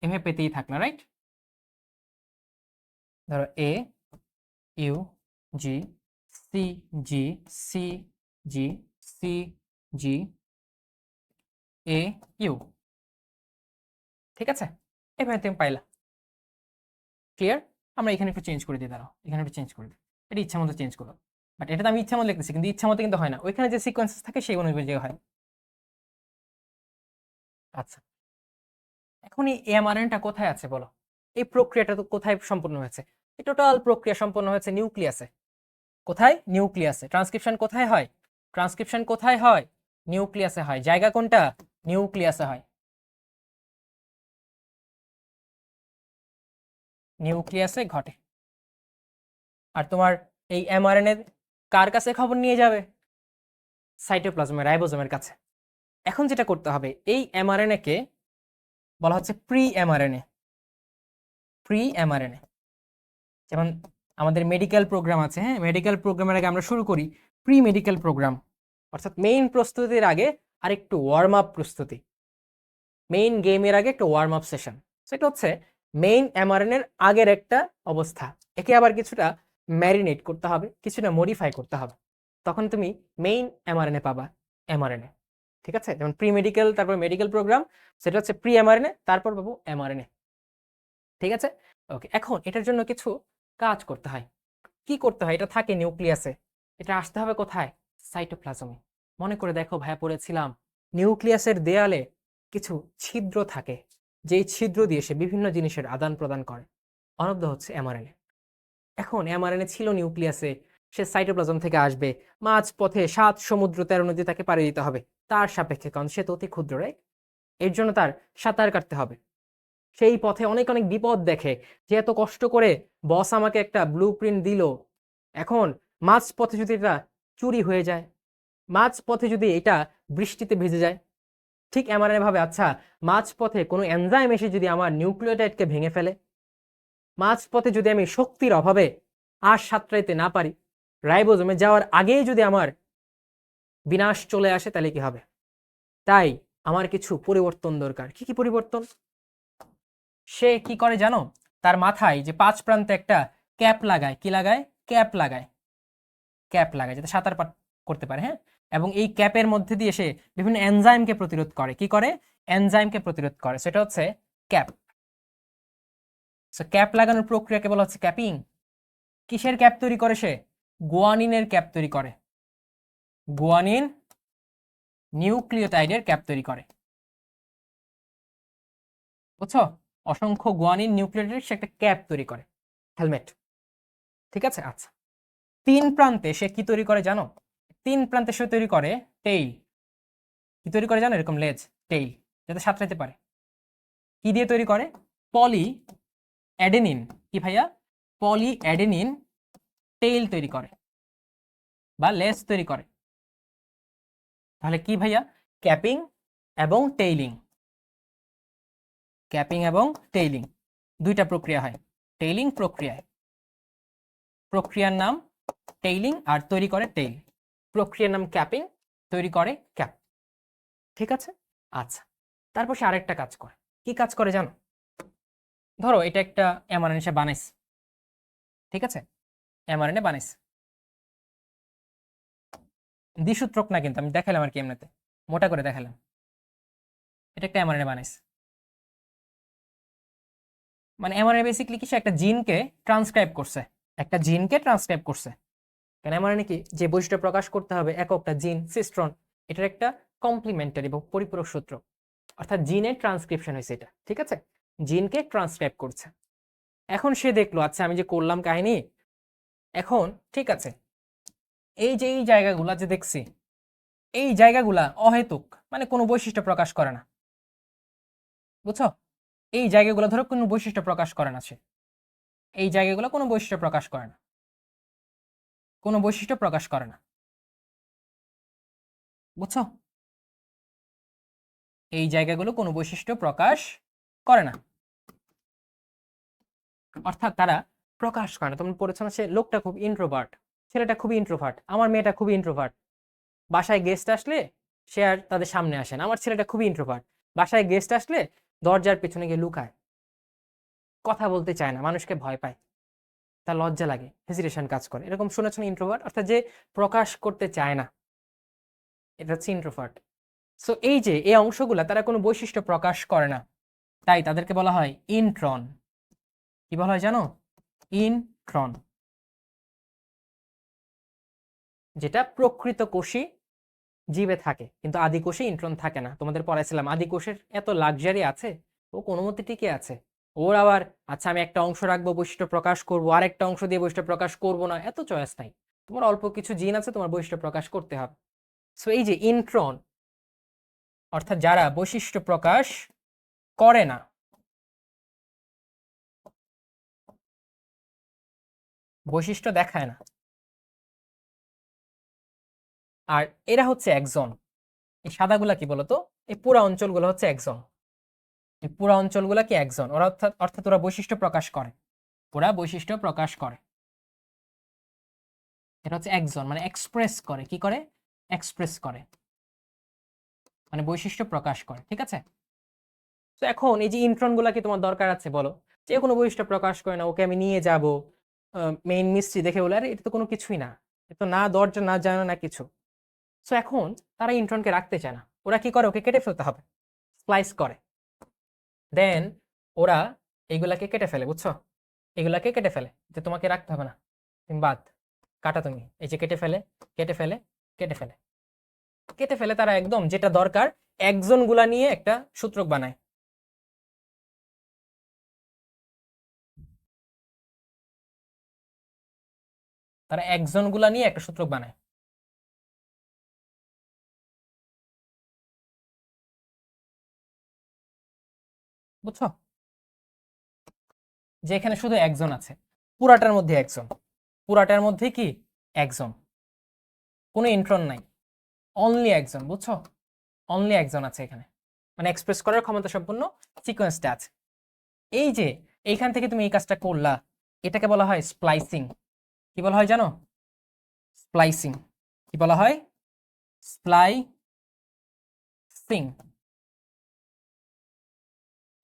এভাবে পেতেই থাকলো, রাইট? ধরো A, U, G, C, G, C, G, C, G, A, U, ঠিক আছে? এভাবে তুমি পাইলা। ক্লিয়ার? আমরা এখানে একটু চেঞ্জ করে দিই, দাঁড়াও, এখানে একটু চেঞ্জ করে দিই। এটা ইচ্ছা মতো চেঞ্জ করো, বাট এটা তো আমি ইচ্ছা মতো লিখতেছি, কিন্তু ইচ্ছা মতো কিন্তু হয় না, ওইখানে যে সিকোয়েন্সেস থাকে সেই অনুযায়ী হয়। আচ্ছা, এখন এই এমআরএনটা কোথায় আছে বলো? এই প্রক্রিয়াটা তো কোথায় সম্পূর্ণ হয়েছে? এই টোটাল প্রক্রিয়া সম্পন্ন হয়েছে নিউক্লিয়াসে। কোথায়? নিউক্লিয়াসে। ট্রান্সক্রিপশন কোথায় হয়? ট্রান্সক্রিপশন কোথায় হয়? নিউক্লিয়াসে হয়। জায়গা কোনটা? নিউক্লিয়াসে হয়। নিউক্লিয়াসে ঘটে। আর তোমার এই এমআরএনএ কার কাছে খবর নিয়ে যাবে? সাইটোপ্লাজমের, রাইবোজোমের কাছে। এখন যেটা করতে হবে, এই এমআরএনএ কে বলা হচ্ছে প্রি এমআরএনএ। প্রি এমআরএনএ, যেমন আমাদের মেডিকেল প্রোগ্রাম আছে, হ্যাঁ, মেডিকেল প্রোগ্রামের আগে আমরা শুরু করি প্রি মেডিকেল প্রোগ্রাম, অর্থাৎ মেইন প্রস্তুতির আগে আরেকটু ওয়ার্ম আপ প্রস্তুতি। মেইন গেমের আগে একটা ওয়ার্ম আপ সেশন, সেটা হচ্ছে মেইন এমআরএনএর আগের একটা অবস্থা। একে আবার কিছুটা ম্যারিনেট করতে হবে, কিছুটা মডিফাই করতে হবে, তখন তুমি মেইন এমআরএনএ পাবা। এমআরএনএ, ঠিক আছে? যেমন প্রি মেডিকেল, তারপর মেডিকেল প্রোগ্রাম, সেটা হচ্ছে প্রি এমআরএনএ, তারপর পাবো এমআরএনএ, ঠিক আছে? ওকে, এখন এটার জন্য কিছু কাজ করতে হয়। কি করতে হয়? এটা থাকে নিউক্লিয়াসে, এটা আসতে হবে কোথায়? সাইটোপ্লাজমে। মনে করে দেখো, ভাইয়া পড়েছিলাম নিউক্লিয়াসের দেয়ালে কিছু ছিদ্র থাকে, যেই ছিদ্র দিয়ে সে বিভিন্ন জিনিসের আদান প্রদান করে। অনবদ হচ্ছে এমআরএনএ। এখন এমআরএনএ ছিল নিউক্লিয়াসে, সে সাইটোপ্লাজম থেকে আসবে, মাঝ পথে 7 সমুদ্র 13 নদী তাকে পাড়ি দিতে হবে তার সাপেক্ষে, কারণ সে তো অতি ক্ষুদ্র, রাইট? এর জন্য তার সাঁতার কাটতে হবে। সেই পথে অনেক অনেক বিপদ দেখে, যে এত কষ্ট করে বস আমাকে একটা ব্লু প্রিন্ট দিল, এখন মাঝ পথে যদি এটা চুরি হয়ে যায়, মাঝ পথে যদি এটা বৃষ্টিতে ভিজে যায়, ঠিক এমআরএনএ ভাবে, আচ্ছা মাঝ পথে কোনো এনজাইম এসে যদি আমার নিউক্লিওটাইডকে ভেঙে ফেলে, মাঝ পথে যদি আমি শক্তির অভাবে আর সাঁতরাইতে না পারি, রাইবোজোমে যাওয়ার আগেই যদি আমার বিনাশ চলে আসে, তাহলে কি হবে? তাই আমার কিছু পরিবর্তন দরকার। কি কি পরিবর্তন? সে কি করে জানো? তার মাথায় যে 5 প্রান্তে একটা ক্যাপ লাগায়। কি লাগায়? ক্যাপ লাগায়। ক্যাপ লাগায় যাতে সাঁতার করতে পারে, হ্যাঁ। এবং এই ক্যাপের মধ্যে দিয়ে সে বিভিন্ন এনজাইমকে প্রতিরোধ করে। কি করে? এনজাইমকে প্রতিরোধ করে, সেটা হচ্ছে ক্যাপ। সো ক্যাপ লাগানোর প্রক্রিয়াকে বলা হচ্ছে ক্যাপিং। কিসের ক্যাপ তৈরি করে সে? গুয়ানিনের ক্যাপ তৈরি করে। গুয়ানিন নিউক্লিওটাইডের ক্যাপ তৈরি করে, বুঝছো? অসংখ্য গুয়ানিন নিউক্লিওটাইড সে একটা ক্যাপ তৈরি করে, হেলমেট, ঠিক আছে? আচ্ছা, 3 প্রান্তে সে কি তৈরি করে জানো? 3 প্রান্তে সে তৈরি করে টেইল। কি তৈরি করে জানো? এরকম লেজ, টেইল, যাতে সাঁতরাইতে পারে। কি দিয়ে তৈরি করে? পলি অ্যাডেনিন। কি ভাইয়া? পলি অ্যাডেনিন টেইল তৈরি করে বা লেজ তৈরি করে। তাহলে কি ভাইয়া? ক্যাপিং এবং টেইলিং। ক্যাপিং এবং টেইলিং, দুইটা প্রক্রিয়া হয়। টেইলিং প্রক্রিয়ায়, প্রক্রিয়ার নাম টেইলিং আর তৈরি করে টেইল। প্রক্রিয়ার নাম ক্যাপিং, তৈরি করে ক্যাপ, ঠিক আছে? আচ্ছা, তারপর সে আরেকটা কাজ করে। কি কাজ করে জানো? ধরো এটা একটা এমআরএনএ সে বানাইছে, ঠিক আছে? এমআরএনএ বানাইছে, দ্বিসূত্রক না, কিন্তু আমি দেখালাম আর কি, এমনিতে মোটা করে দেখালাম। এটা একটা এমআরএনএ বানাইছে। মানে এমআরএনএ বেসিক্যালি কিছু একটা জিনকে ট্রান্সক্রাইব করছে, একটা জিনকে ট্রান্সক্রাইব করছে। কারণ এমআরএনএ কি, যে বৈশিষ্ট্য প্রকাশ করতে হবে এককটা জিন সিস্ট্রন, এটার একটা কমপ্লিমেন্টারি বা পরিপূরক সূত্র, অর্থাৎ জিনের ট্রান্সক্রিপশন হয়েছে এটা, ঠিক আছে, জিনকে ট্রান্সক্রাইব করছে। এখন সে দেখলো আচ্ছা আমি যে করলাম কাহিনী, এখন ঠিক আছে, এই যে এই জায়গাগুলা যে দেখছি, এই জায়গাগুলা অহেতুক, মানে কোনো বৈশিষ্ট্য প্রকাশ করে না, বুঝছো? এই জায়গাগুলো ধরো কোনো বৈশিষ্ট্য প্রকাশ করে না সে, এই জায়গাগুলো কোনো বৈশিষ্ট্য প্রকাশ করে না, কোনো বৈশিষ্ট্য প্রকাশ করে না, বুঝছো? এই জায়গাগুলো কোনো বৈশিষ্ট্য প্রকাশ করে না, অর্থাৎ তারা প্রকাশ করে না। তোমরা পড়েছো না, সে লোকটা খুব ইন্ট্রোভার্ট, ছেলেটা খুবই ইন্ট্রোভার্ট, আমার মেয়েটা খুবই ইন্ট্রোভার্ট, বাসায় গেস্ট আসলে সে আর তাদের সামনে আসে না। আমার ছেলেটা খুবই ইন্ট্রোভার্ট, বাসায় গেস্ট আসলে দরজার পেছনে গিয়ে লুকায়, কথা বলতে চায় না, মানুষকে ভয় পায়, তার লজ্জা লাগে, হেজিটেশন কাজ করে, এরকম শুনেছ না ইন্ট্রোভার্ট, অর্থাৎ যে প্রকাশ করতে চায় না, এটা হচ্ছে ইন্ট্রোভার্ট। সো এই যে এই অংশগুলা তারা কোনো বৈশিষ্ট্য প্রকাশ করে না, তাই তাদেরকে বলা হয় ইন্ট্রন। কি বলা হয় জানো? ইন্ট্রন, যেটা প্রকৃত কোষী জীবে থাকে, কিন্তু আদি কোষে ইন্ট্রন থাকে না। তোমাদের পড়াইছিলাম আদি কোষের এত লাক্সারি আছে, ও কোনো মতে টিকে আছে। ওর আবার আচ্ছা আমি একটা অংশ রাখবো বৈশিষ্ট্য প্রকাশ করবো, আরেকটা অংশ দিয়ে বৈশিষ্ট্য প্রকাশ করবো না, এত চয়েস নাই। তোমার অল্প কিছু জিন আছে, তোমার বৈশিষ্ট্য প্রকাশ করতে হবে। সো এই যে ইন্ট্রন, অর্থাৎ যারা বৈশিষ্ট্য প্রকাশ করে না, বৈশিষ্ট্য দেখায় না, আর এরা হচ্ছে একজন। এই সাদাগুলা কি বলতো? এই পুরা অঞ্চলগুলো হচ্ছে একজন, এই পুরা অঞ্চলগুলা কি একজন, ওরা অর্থাৎ অর্থাৎ ওরা বৈশিষ্ট্য প্রকাশ করে, ওরা বৈশিষ্ট্য প্রকাশ করে। এটা হচ্ছে একজন, মানে এক্সপ্রেস করে, কি করে? এক্সপ্রেস করে, মানে বৈশিষ্ট্য প্রকাশ করে, ঠিক আছে? তো এখন এই যে ইন্ট্রন গুলা কি তোমার দরকার আছে বলো? যে কোনো বৈশিষ্ট্য প্রকাশ করে না, ওকে আমি নিয়ে যাব মেইন মিস্ত্রি দেখে বলে আরে এটা তো কোনো কিছুই না, এটা তো না দরজা না জানা না কিছু। সো এখন তারা ইন্ট্রনকে রাখতে চায় না, ওরা কি করে? ওকে কেটে ফেলতে হবে, স্প্লাইস করে। দেন ওরা এইগুলাকে কেটে ফেলে, বুঝছো? এগুলাকে কেটে ফেলে, যে তোমাকে রাখতে হবে না, তুমি বাদ, কাটা তুমি, এই যে কেটে ফেলে, কেটে ফেলে, কেটে ফেলে, কেটে ফেলে। তারা একদম যেটা দরকার একজন গুলা নিয়ে একটা সূত্রক বানায়। তারা একজন গুলা নিয়ে একটা সূত্রক বানায়, বুঝছো? যে এখানে শুধু একজন আছে, পুরাটার মধ্যে একজন, পুরাটার মধ্যে কি একজন, কোনো ইন্ট্রন নাই, অনলি একজন, বুঝছো? অনলি একজন আছে এখানে, মানে এক্সপ্রেস করার ক্ষমতা সম্পন্ন সিকোয়েন্সটা আছে। এই যে এইখান থেকে তুমি এই কাজটা করলা, এটাকে বলা হয় স্প্লাইসিং। কি বলা হয় জানো? স্প্লাইসিং। কি বলা হয়? স্প্লাইসিং।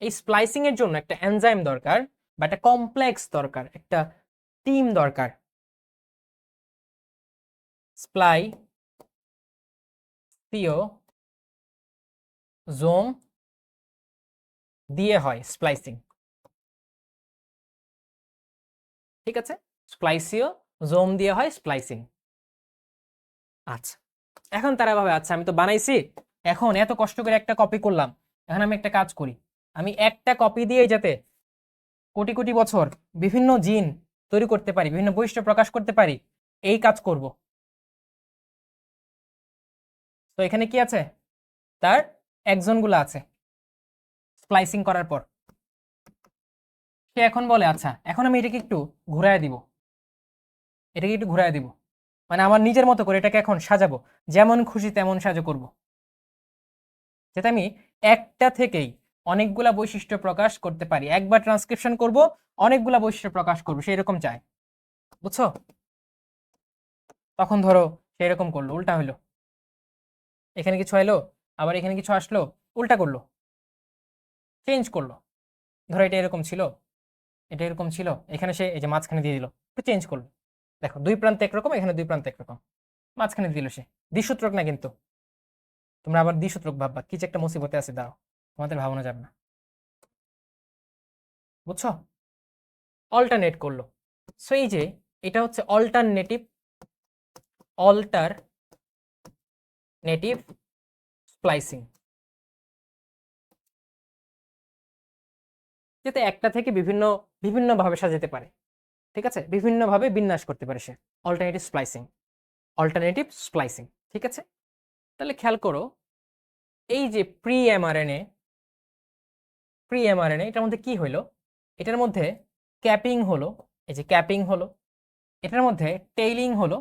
এই স্প্লাইসিং এর জন্য একটা এনজাইম দরকার, বা একটা কমপ্লেক্স দরকার, একটা টিম দরকার। স্প্লাইসিওজোম দিয়ে হয় স্প্লাইসিং, ঠিক আছে? স্প্লাইসিওজোম দিয়ে হয় স্প্লাইসিং। আচ্ছা, এখন তারা ভাবে আচ্ছা আমি তো বানাইছি, এখন এত কষ্ট করে একটা কপি করলাম, এখন আমি একটা কাজ করি, আমি একটা কপি দিয়ে যাতে কোটি কোটি বছর বিভিন্ন জিন তৈরি করতে পারি, বিভিন্ন বৈশিষ্ট্য প্রকাশ করতে পারি, এই কাজ করব। তো এখানে কি আছে? তার একজনগুলো আছে স্প্লাইসিং করার পর। সে এখন বলে আচ্ছা এখন আমি এটাকে একটু ঘুরায় দিব, এটাকে একটু ঘুরায় দিব, মানে আমার নিজের মতো করে এটাকে এখন সাজাবো, যেমন খুশি তেমন সাজো করব, যাতে আমি একটা থেকেই অনেকগুলা বৈশিষ্ট্য প্রকাশ করতে পারি, একবার ট্রান্সক্রিপশন করব, অনেকগুলা বৈশিষ্ট্য প্রকাশ করবো, সেই রকম চাই, বুঝছো? তখন ধরো সেই রকম করলো, উল্টা হইলো, এখানে কিছু এলো, আবার এখানে কিছু আসলো, উল্টা করলো, চেঞ্জ করলো। ধরো এটা এরকম ছিল, এটা এরকম ছিল, এখানে সে এই যে মাঝখানে দিয়ে দিল, একটু চেঞ্জ করলো, দেখো দুই প্রান্তে একরকম, এখানে দুই প্রান্তে একরকম, মাঝখানে দিল সে। দ্বিসূত্রক না কিন্তু, তোমরা আবার দ্বিসূত্রক ভাববা, কি যে একটা মুসিবতে আছে, দাও, তোমাদের ভাবনা যাবে না। বুঝছো? অল্টারনেট করলো। সো এই যে এটা হচ্ছে অল্টারনেটিভ স্প্লাইসিং, যাতে একটা থেকে বিভিন্ন বিভিন্নভাবে সাজাতে পারে, ঠিক আছে, বিভিন্নভাবে বিন্যাস করতে পারে সে। অল্টারনেটিভ স্প্লাইসিং, অল্টারনেটিভ স্প্লাইসিং, ঠিক আছে। তাহলে খেয়াল করো, এই যে প্রি এমআরএনএ এটার মধ্যে কি হলো, এটার মধ্যে ক্যাপিং হলো, এই যে ক্যাপিং হলো, এটার মধ্যে টেইলিং হলো,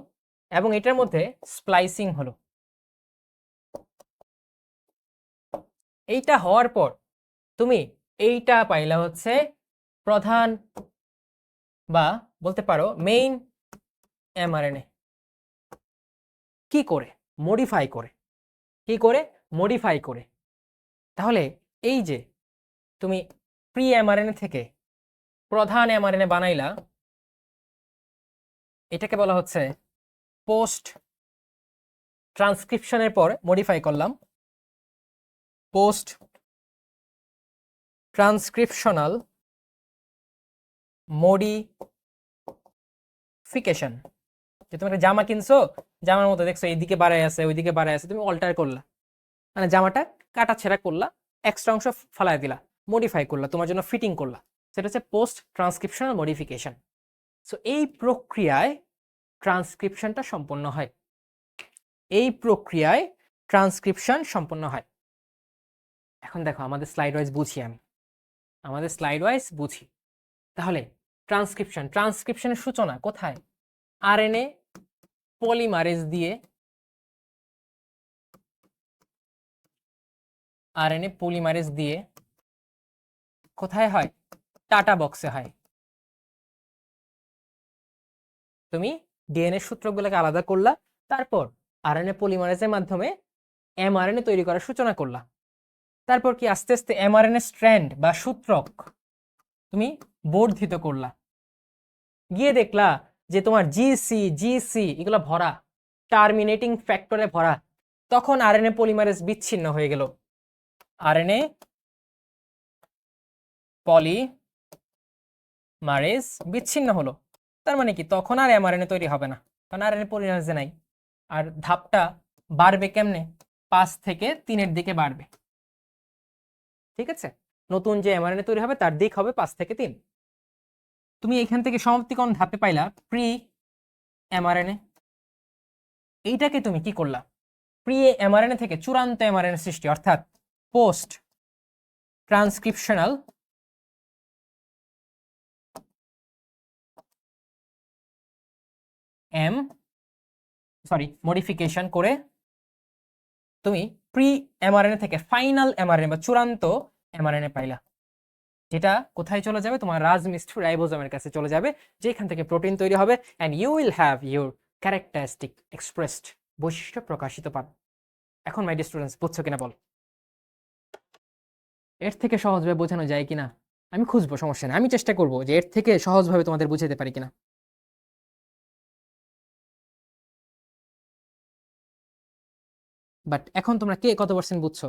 এবং এটার মধ্যে স্প্লাইসিং হলো। এইটা হওয়ার পর তুমি এইটা পাইলা হচ্ছে প্রধান, বা বলতে পারো মেইন এমআরএনএ। কি করে? মডিফাই করে। কি করে? মডিফাই করে। তাহলে এই যে তুমি প্রি এমআরএনএ থেকে প্রধান এমআরএনএ বানাইলা, এটাকে বলা হচ্ছে পোস্ট ট্রান্সক্রিপশনের পর মডিফাই করলাম, পোস্ট ট্রান্সক্রিপশনাল মডিফিকেশন। যে তুমি একটা জামা কিনছো, জামার মতো দেখছো এইদিকে বাড়ায় আছে ওইদিকে বাড়ায় আছে, তুমি অল্টার করলা, মানে জামাটা কাটা ছেঁড়া করলা, এক্সট্রা অংশ ফালাই দিলা, মডিফাই করলা, তোমার জন্য ফিটিং করলা, সেটা হচ্ছে পোস্ট ট্রান্সক্রিপশনাল মডিফিকেশন। সো এই প্রক্রিয়ায় ট্রান্সক্রিপশনটা সম্পন্ন হয়, এই প্রক্রিয়ায় ট্রান্সক্রিপশন সম্পন্ন হয়। এখন দেখো আমাদের স্লাইড ওয়াইজ বুঝি, আমাদের স্লাইড ওয়াইজ বুঝি। তাহলে ট্রান্সক্রিপশনের সূচনা কোথায়? আরএনএ পলিমারেজ দিয়ে, আরএনএ পলিমারেজ দিয়ে কোথায় হয়? টাটা বক্সে হয়। তুমি ডিএনএ সূত্রগুলোকে আলাদা করলা, তারপর আরএনএ পলিমারেজের মাধ্যমে এমআরএনএ তৈরি করার সূচনা করলা। তারপর কি আস্তে আস্তে এমআরএনএ স্ট্র্যান্ড বা সূত্রক তুমি বর্ধিত করলা, গিয়ে দেখলা যে তোমার জিসি এগুলো ভরা, টার্মিনেটিং ফ্যাক্টরে ভরা। তখন আরএনএ পলিমারেজ বিচ্ছিন্ন হয়ে গেল, আরএনএ পলিমারেজ বিচ্ছিন্ন হলো। তার মানে কি তখন আর এমআরএনএ তৈরি হবে না, কারণ আরএনএ পলিমারেজে নাই। আর ধাপটা বাড়বে কেমনে? 5 থেকে 3-এর দিকে বাড়বে, ঠিক আছে। নতুন যে এমআরএনএ তৈরি হবে তার দিক হবে 5 থেকে 3। তুমি এখান থেকে সমাপ্তিকরণ ধাপে পাইলা প্রি এমআরএনএ। এইটাকে তুমি কি করলা? প্রি এমআরএনএ থেকে চূড়ান্ত এমআরএনএ সৃষ্টি, অর্থাৎ পোস্ট ট্রান্সক্রিপশনাল মডিফিকেশন করে তুমি প্রি এমআরএনএ থেকে ফাইনাল এমআরএনএ বা চূড়ান্ত এমআরএনএ পাইলা, যেটা কোথায় চলে যাবে? তোমার রাজমিস্ট্রি রাইবোজোমের কাছে চলে যাবে, যেখান থেকে প্রোটিন তৈরি হবে, and you will have your characteristic expressed, বৈশিষ্ট্য প্রকাশিত পাবে। এখন মাই ডিয়ার স্টুডেন্টস, বুঝছো কিনা বল? এর থেকে সহজভাবে বোঝানো যায় কিনা আমি খুঁজবো, সমস্যা নেই, আমি চেষ্টা করবো যে এর থেকে সহজভাবে তোমাদের বুঝাতে পারি কিনা। বাট এখন তোমরা কে কত পার্সেন্ট বুঝছো?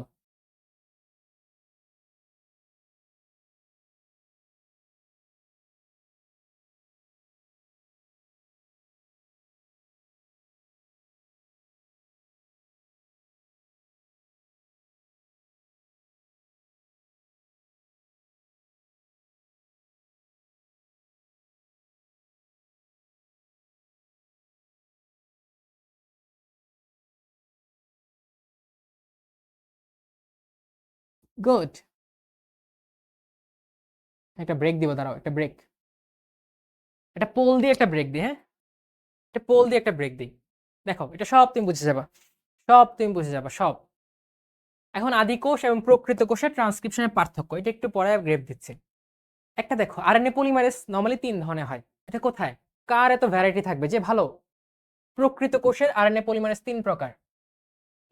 গুড। একটা ব্রেক দিব, দাঁড়াও, একটা ব্রেক, একটা পোল দিয়ে একটা ব্রেক দিই, হ্যাঁ, একটা পোল দিয়ে একটা ব্রেক দিই। দেখো এটা সব তুমি বুঝে যাবা, সব তুমি বুঝে যাবা, সব। এখন আদি কোষ এবং প্রকৃত কোষের ট্রান্সক্রিপশনের পার্থক্য, এটা একটু পরে গ্রেপ দিচ্ছে। একটা দেখো, আরএনএ পলিমারেজ নরমালি 3 ধরনের হয়। এটা কোথায়? কার এত ভ্যারাইটি থাকবে যে ভালো? প্রকৃত কোষের আরএনএ পলিমারেজ 3 প্রকার,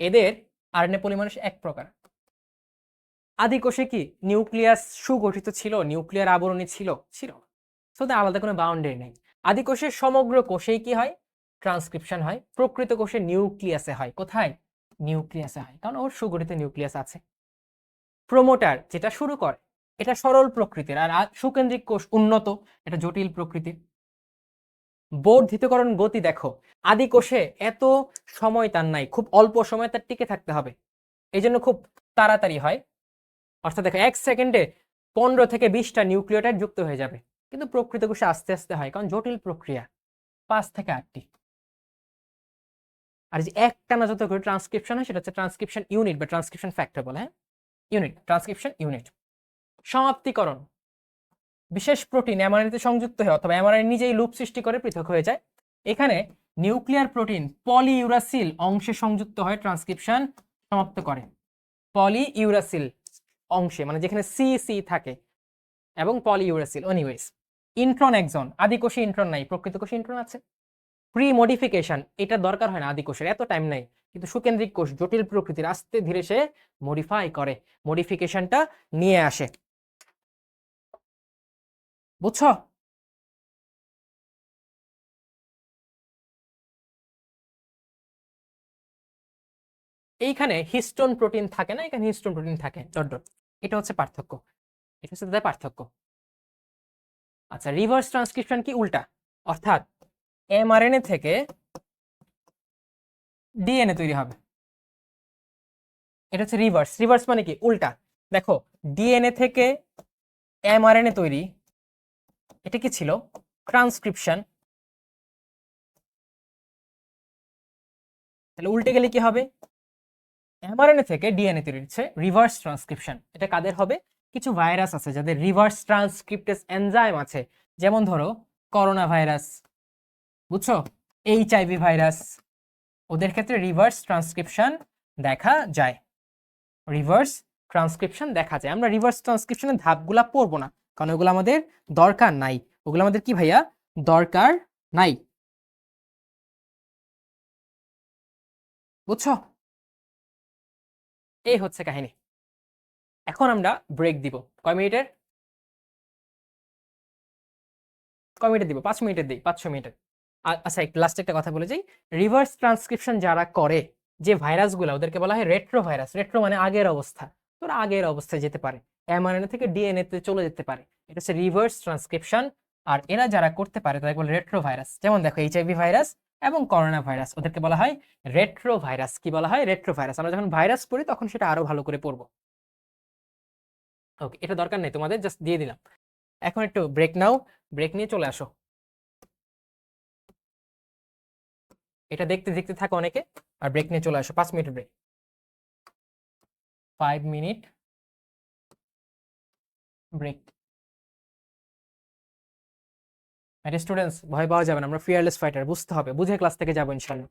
এদের আরএনএ পলিমারেজ 1 প্রকার। আদি কোষে কি নিউক্লিয়াস সুগঠিত ছিল? নিউক্লিয়ার আবরণী ছিল? ছিল। সো আলাদা কোনো বাউন্ডারি নেই। আদি কোষের সমগ্র কোষেই কি হয়? ট্রান্সক্রিপশন হয়। প্রকৃত কোষে নিউক্লিয়াসে হয়। কোথায়? নিউক্লিয়াসে হয়, কারণ ওর সুগঠিত নিউক্লিয়াস আছে। প্রোমোটার যেটা শুরু করে, এটা সরল প্রকৃতির, আর সুকেন্দ্রিক কোষ উন্নত, এটা জটিল প্রকৃতির। বর্ধিতকরণ গতি দেখো, আদি কোষে এত সময় তার নাই, খুব অল্প সময় তার টিকে থাকতে হবে, এই জন্য খুব তাড়াতাড়ি হয়। অর্থাৎ দেখো 1 সেকেন্ডে 15 থেকে 20টা নিউক্লিওটাইড যুক্ত হয়ে যাবে, কিন্তু প্রকৃত কোষে আস্তে আস্তে হয়, কারণ জটিল প্রক্রিয়া, 5 থেকে 8টি। আর যে একটানা যত করে ট্রান্সক্রিপশন হয় সেটা হচ্ছে ট্রান্সক্রিপশন ইউনিট বা ট্রান্সক্রিপশন ফ্যাক্টর বলে। হ্যাঁ, ইউনিট, ট্রান্সক্রিপশন ইউনিট। সমাপ্তিকরণ, বিশেষ প্রোটিন এমআরএনএতে সংযুক্ত হয় অথবা এমআরএনএ নিজেই লুপ সৃষ্টি করে পৃথক হয়ে যায়। এখানে নিউক্লিয়ার প্রোটিন পলিইউরাসিল অংশে সংযুক্ত হয়, ট্রান্সক্রিপশন সমাপ্ত করে। পলিইউরাসিল অংশে, মানে যেখানে সি সি থাকে, এবং পলিইউরাসিল। এনিওয়েজ, ইন্ট্রন এক্সন, আদি কোষে ইন্ট্রন নাই, প্রকৃত কোষে ইন্ট্রন আছে। প্রি মডিফিকেশন, এটা দরকার হয় না আদি কোষের, এত টাইম নাই, কিন্তু সুকেন্দ্রিক কোষ জটিল প্রকৃতির, আস্তে ধীরে সে মডিফাই করে, মডিফিকেশনটা নিয়ে আসে। বুঝছো? এইখানে হিস্টোন প্রোটিন থাকে না, এখানে হিস্টোন প্রোটিন থাকে, ডট ডট। এটা হচ্ছে পার্থক্য, এটা হচ্ছে তাদের পার্থক্য। আচ্ছা, রিভার্স ট্রান্সক্রিপশন কি? উল্টা, অর্থাৎ এমআরএনএ থেকে ডিএনএ তৈরি হবে, এটা হচ্ছে রিভার্স। রিভার্স মানে কি? উল্টা। দেখো, ডিএনএ থেকে এমআরএনএ তৈরি, এটা কি ছিল? ট্রান্সক্রিপশন। তাহলে উল্টে গেলে কি হবে? এমআরএনএ থেকে ডিএনএ তৈরি হচ্ছে রিভার্স ট্রান্সক্রিপশন। এটা কাদের হবে? কিছু ভাইরাস আছে যাদের রিভার্স ট্রান্সক্রিপ্টেজ এনজাইম আছে, যেমন ধরো করোনা ভাইরাস, বুঝছো, এইচআইভি ভাইরাস, ওদের ক্ষেত্রে রিভার্স ট্রান্সক্রিপশন দেখা যায়। রিভার্স ট্রান্সক্রিপশন দেখা যায়। আমরা রিভার্স ট্রান্সক্রিপশনের ধাপগুলা পড়বো না, কারণ ওগুলো আমাদের দরকার নাই। ওগুলো আমাদের কি ভাইয়া? দরকার নাই। বুঝছো? এই হচ্ছে কাহিনী। এখন আমরা ব্রেক দিব। কয় মিনিটের? কয় মিনিটের দিব? 5 মিনিটের দিই, 5-6 মিনিটের। আচ্ছা, একটু লাস্টে একটা কথা বলে যাই। রিভার্স ট্রান্সক্রিপশন যারা করে, যে ভাইরাসগুলো, ওদেরকে বলা হয় রেট্রো ভাইরাস। রেট্রো মানে আগের অবস্থা, তোরা আগের অবস্থায় যেতে পারে, এমআরএনএ থেকে ডিএনএ তে চলে যেতে পারে, এটা হচ্ছে রিভার্স ট্রান্সক্রিপশন। আর এরা যারা করতে পারে তাদেরকে বলে রেট্রো ভাইরাস। যেমন দেখো, এইচআইভি ভাইরাস এবং করোনা ভাইরাস, ওদেরকে বলা হয় রেট্রো ভাইরাস। কি বলা হয়? Retro virus. আমরা যখন ভাইরাস পড়ি তখন সেটা আরো ভালো করে পড়বো। ওকে, এটা দরকার নেই তোমাদের, জাস্ট দিয়ে দিলাম। এখন একটু ব্রেক নাও, ব্রেক নিয়ে চলে আসো। এটা দেখতে দেখতে থাকো অনেকে, আর ব্রেক নিয়ে চলে আসো। 5 মিনিটের ব্রেক। 5 minute break. স্টুডেন্টস, ভয় পাওয়া যাবে না, আমরা ফিয়ারলেস ফাইটার, বুঝতে হবে, বুঝে ক্লাস থেকে যাবো ইনশাল্লাহ।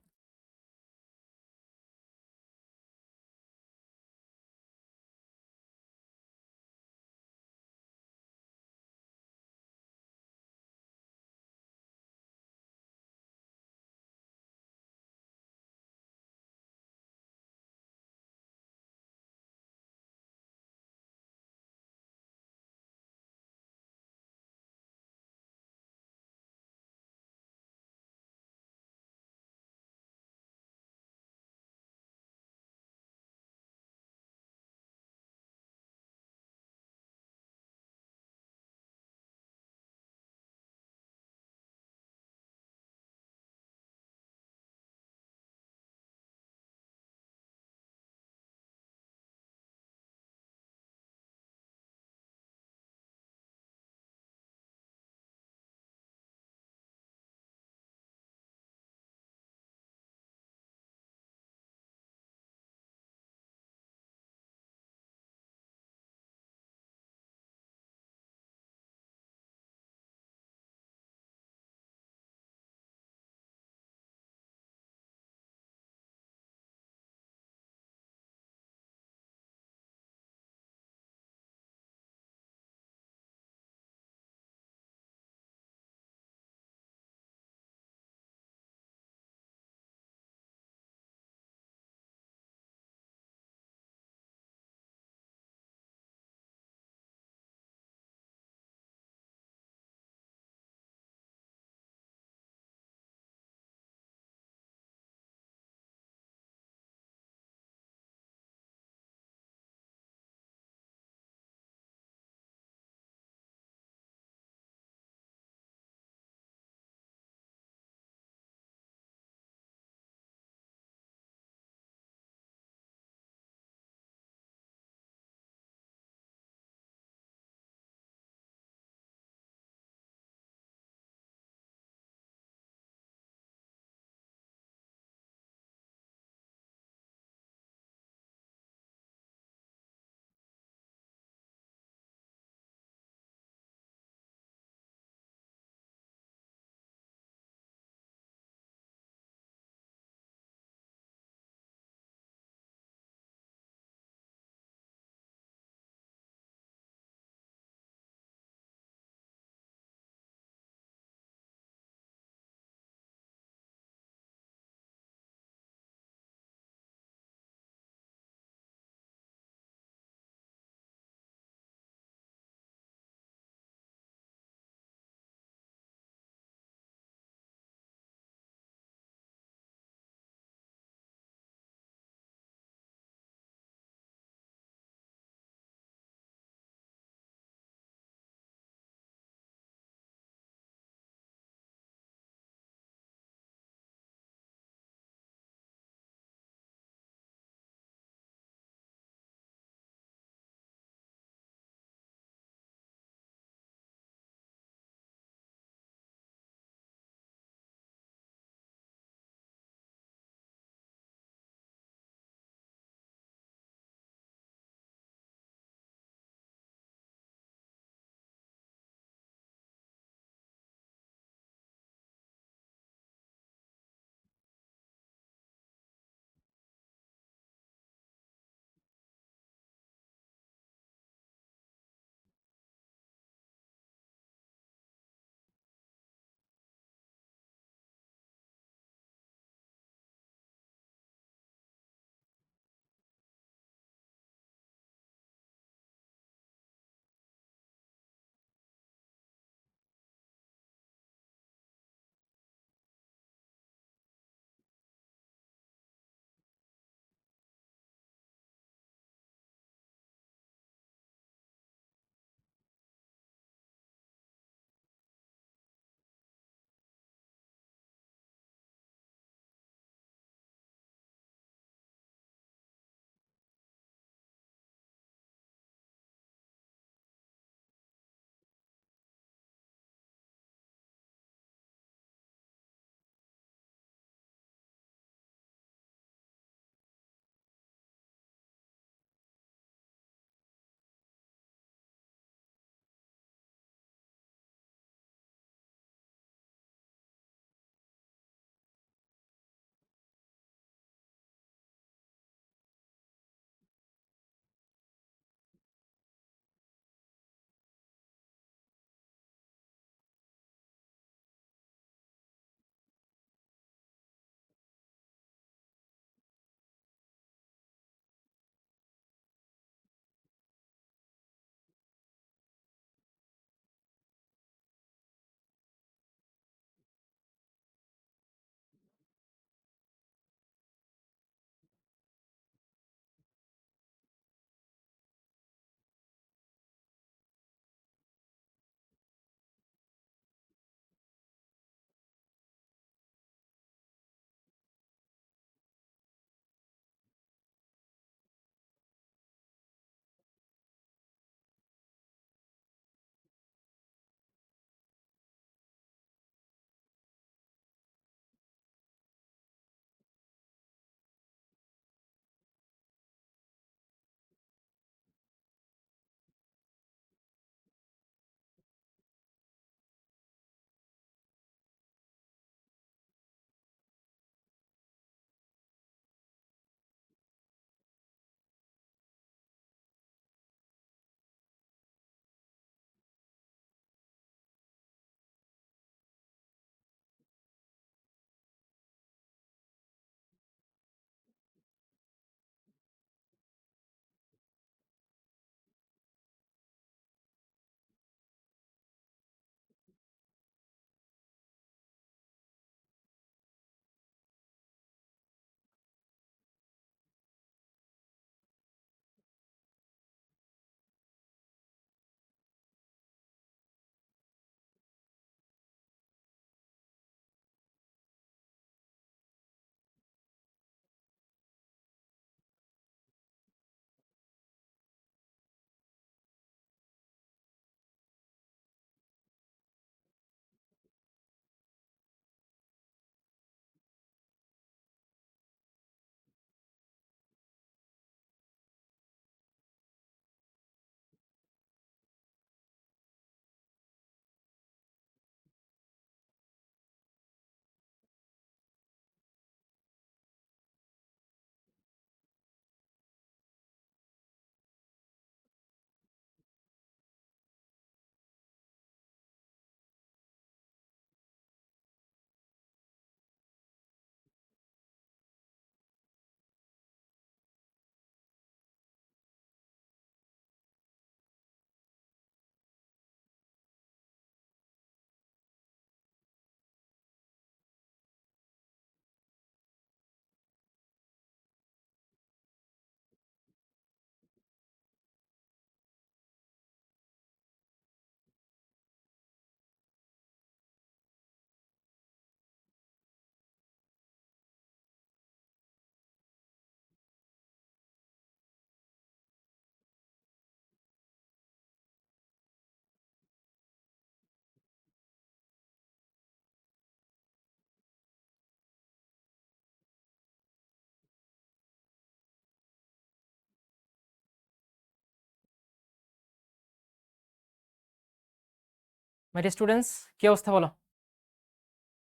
মাই ডিয়ার স্টুডেন্টস, কি অবস্থা বলো?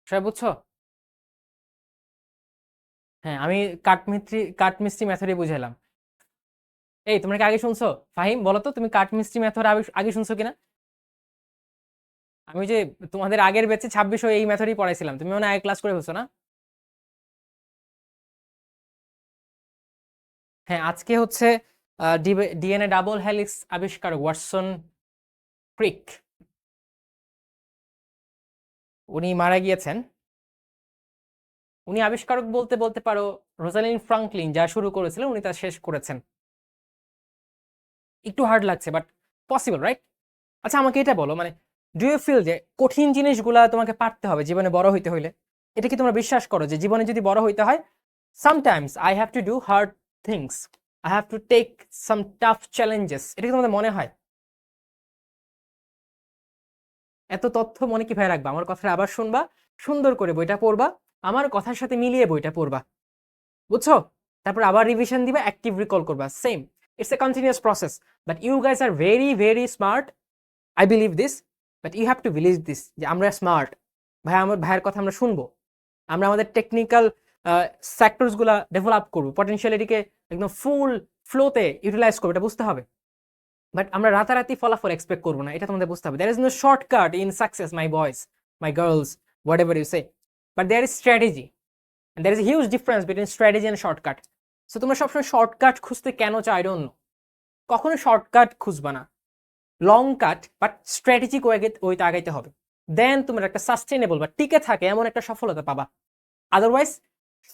সবাই বুঝছো? হ্যাঁ, আমি কাঠমিস্ত্রি মেথডে বুঝাইলাম। এই তোমরা কি আগে শুনছো? ফাহিম, বলো তো তুমি কাঠমিস্ত্রি মেথড আগে শুনছো কিনা? আমি যে তোমাদের আগের ব্যাচে 26 এই মেথডই পড়াইছিলাম, তুমি মনে হয় আগে ক্লাস করে ফেলছো না? হ্যাঁ, আজকে হচ্ছে ডিএনএ ডাবল হেলিক্স আবিষ্কারক ওয়াটসন ক্রিক, উনি মারা গিয়েছেন। উনি আবিষ্কারক বলতে বলতে পারো রোজালিন ফ্রাঙ্কলিন যা শুরু করেছিলেন উনি তা শেষ করেছেন। একটু হার্ড লাগছে বাট পসিবল, রাইট? আচ্ছা, আমাকে এটা বলো, মানে ডু ইউ ফিল যে কঠিন জিনিসগুলা তোমাকে পারতে হবে জীবনে বড় হইতে হইলে? এটা কি তোমরা বিশ্বাস করো যে জীবনে যদি বড় হইতে হয়, sometimes I have to do hard things, I have to take some tough challenges? এটা কি তোমাদের মনে হয়? এত তথ্য মনে কিভাবে রাখবা? আমার কথা আবার শুনবা, সুন্দর করে বইটা পড়বা, আমার কথার সাথে মিলিয়ে বইটা পড়বা, বুঝছো? তারপর আবার রিভিশন দিবা, অ্যাক্টিভ রিকল করবা, same. It's a continuous process. But you guys are very very smart, I believe this. But you have to believe this যে আমরা স্মার্ট। ভাই, আমার ভাইয়ের কথা আমরা শুনবো, আমরা আমাদের টেকনিক্যাল সেক্টরসগুলো ডেভেলপ করবো, পটেনশিয়ালিটিকে একদম ফুল ফ্লোতে ইউটিলাইজ করবো, এটা বুঝতে হবে। বাট আমরা রাতারাতি ফলাফল এক্সপেক্ট করবো না, এটা তোমাদের বুঝতে হবে। There is no shortcut in success, my boys, my girls, whatever you say. But there is strategy, and there is a huge difference between strategy and shortcut. So তোমরা সবসময় শর্টকাট খুঁজতে কেন চাও? I don't know. কখনো shortcut খুঁজবা না, long cut, but strategic ওইতে আগাইতে হবে। দেন তোমরা একটা সাস্টেনেবল বা টিকে থাকে এমন একটা সফলতা পাবা। আদারওয়াইজ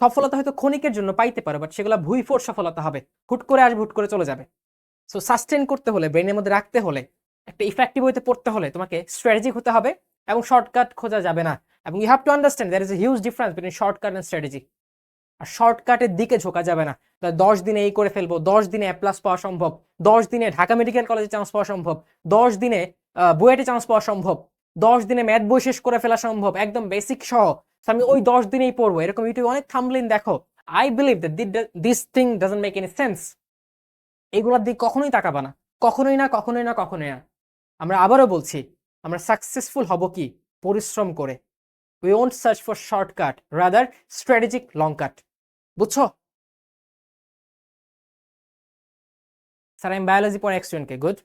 সফলতা হয়তো ক্ষণিকের জন্য পাইতে পারো, বাট সেগুলো ভুইফোর সফলতা হবে, হুট করে আসবে, হুট করে চলে যাবে। সো সাস্টেন করতে হলে, ব্রেনের মধ্যে রাখতে হলে, একটা ইফেক্টিভ হইতে পড়তে হলে তোমাকে স্ট্র্যাটেজিক হতে হবে এবং শর্টকাট খোঁজা যাবে না। এবং you have to understand there is a huge difference between shortcut and strategy. আর শর্টকাটের দিকে ঝোঁকা যাবে না। 10 দিনে এই করে ফেলবো, 10 দিনে A+ পাওয়া সম্ভব, 10 দিনে ঢাকা মেডিকেল কলেজে চান্স পাওয়া সম্ভব, 10 দিনে বুয়েটে চান্স পাওয়া সম্ভব, 10 দিনে ম্যাথ বই শেষ করে ফেলা সম্ভব, একদম বেসিক সহ। আমি ওই 10 দিনেই পড়বো, এরকম ইউটিউবে অনেক থাম্বনেইল দেখো। I believe that this thing doesn't make any sense. এগুলোর দিকে কখনোই তাকাবা না, কখনোই না, কখনোই না, কখনোই না। আমরা আবারও বলছি, আমরা সাকসেসফুল হব কি? পরিশ্রম করে। We won't search for shortcut, rather strategic long cut, বুঝছো? স্যার, আমি বায়োলজি পড়া এক স্টুডেন্টকে, গুড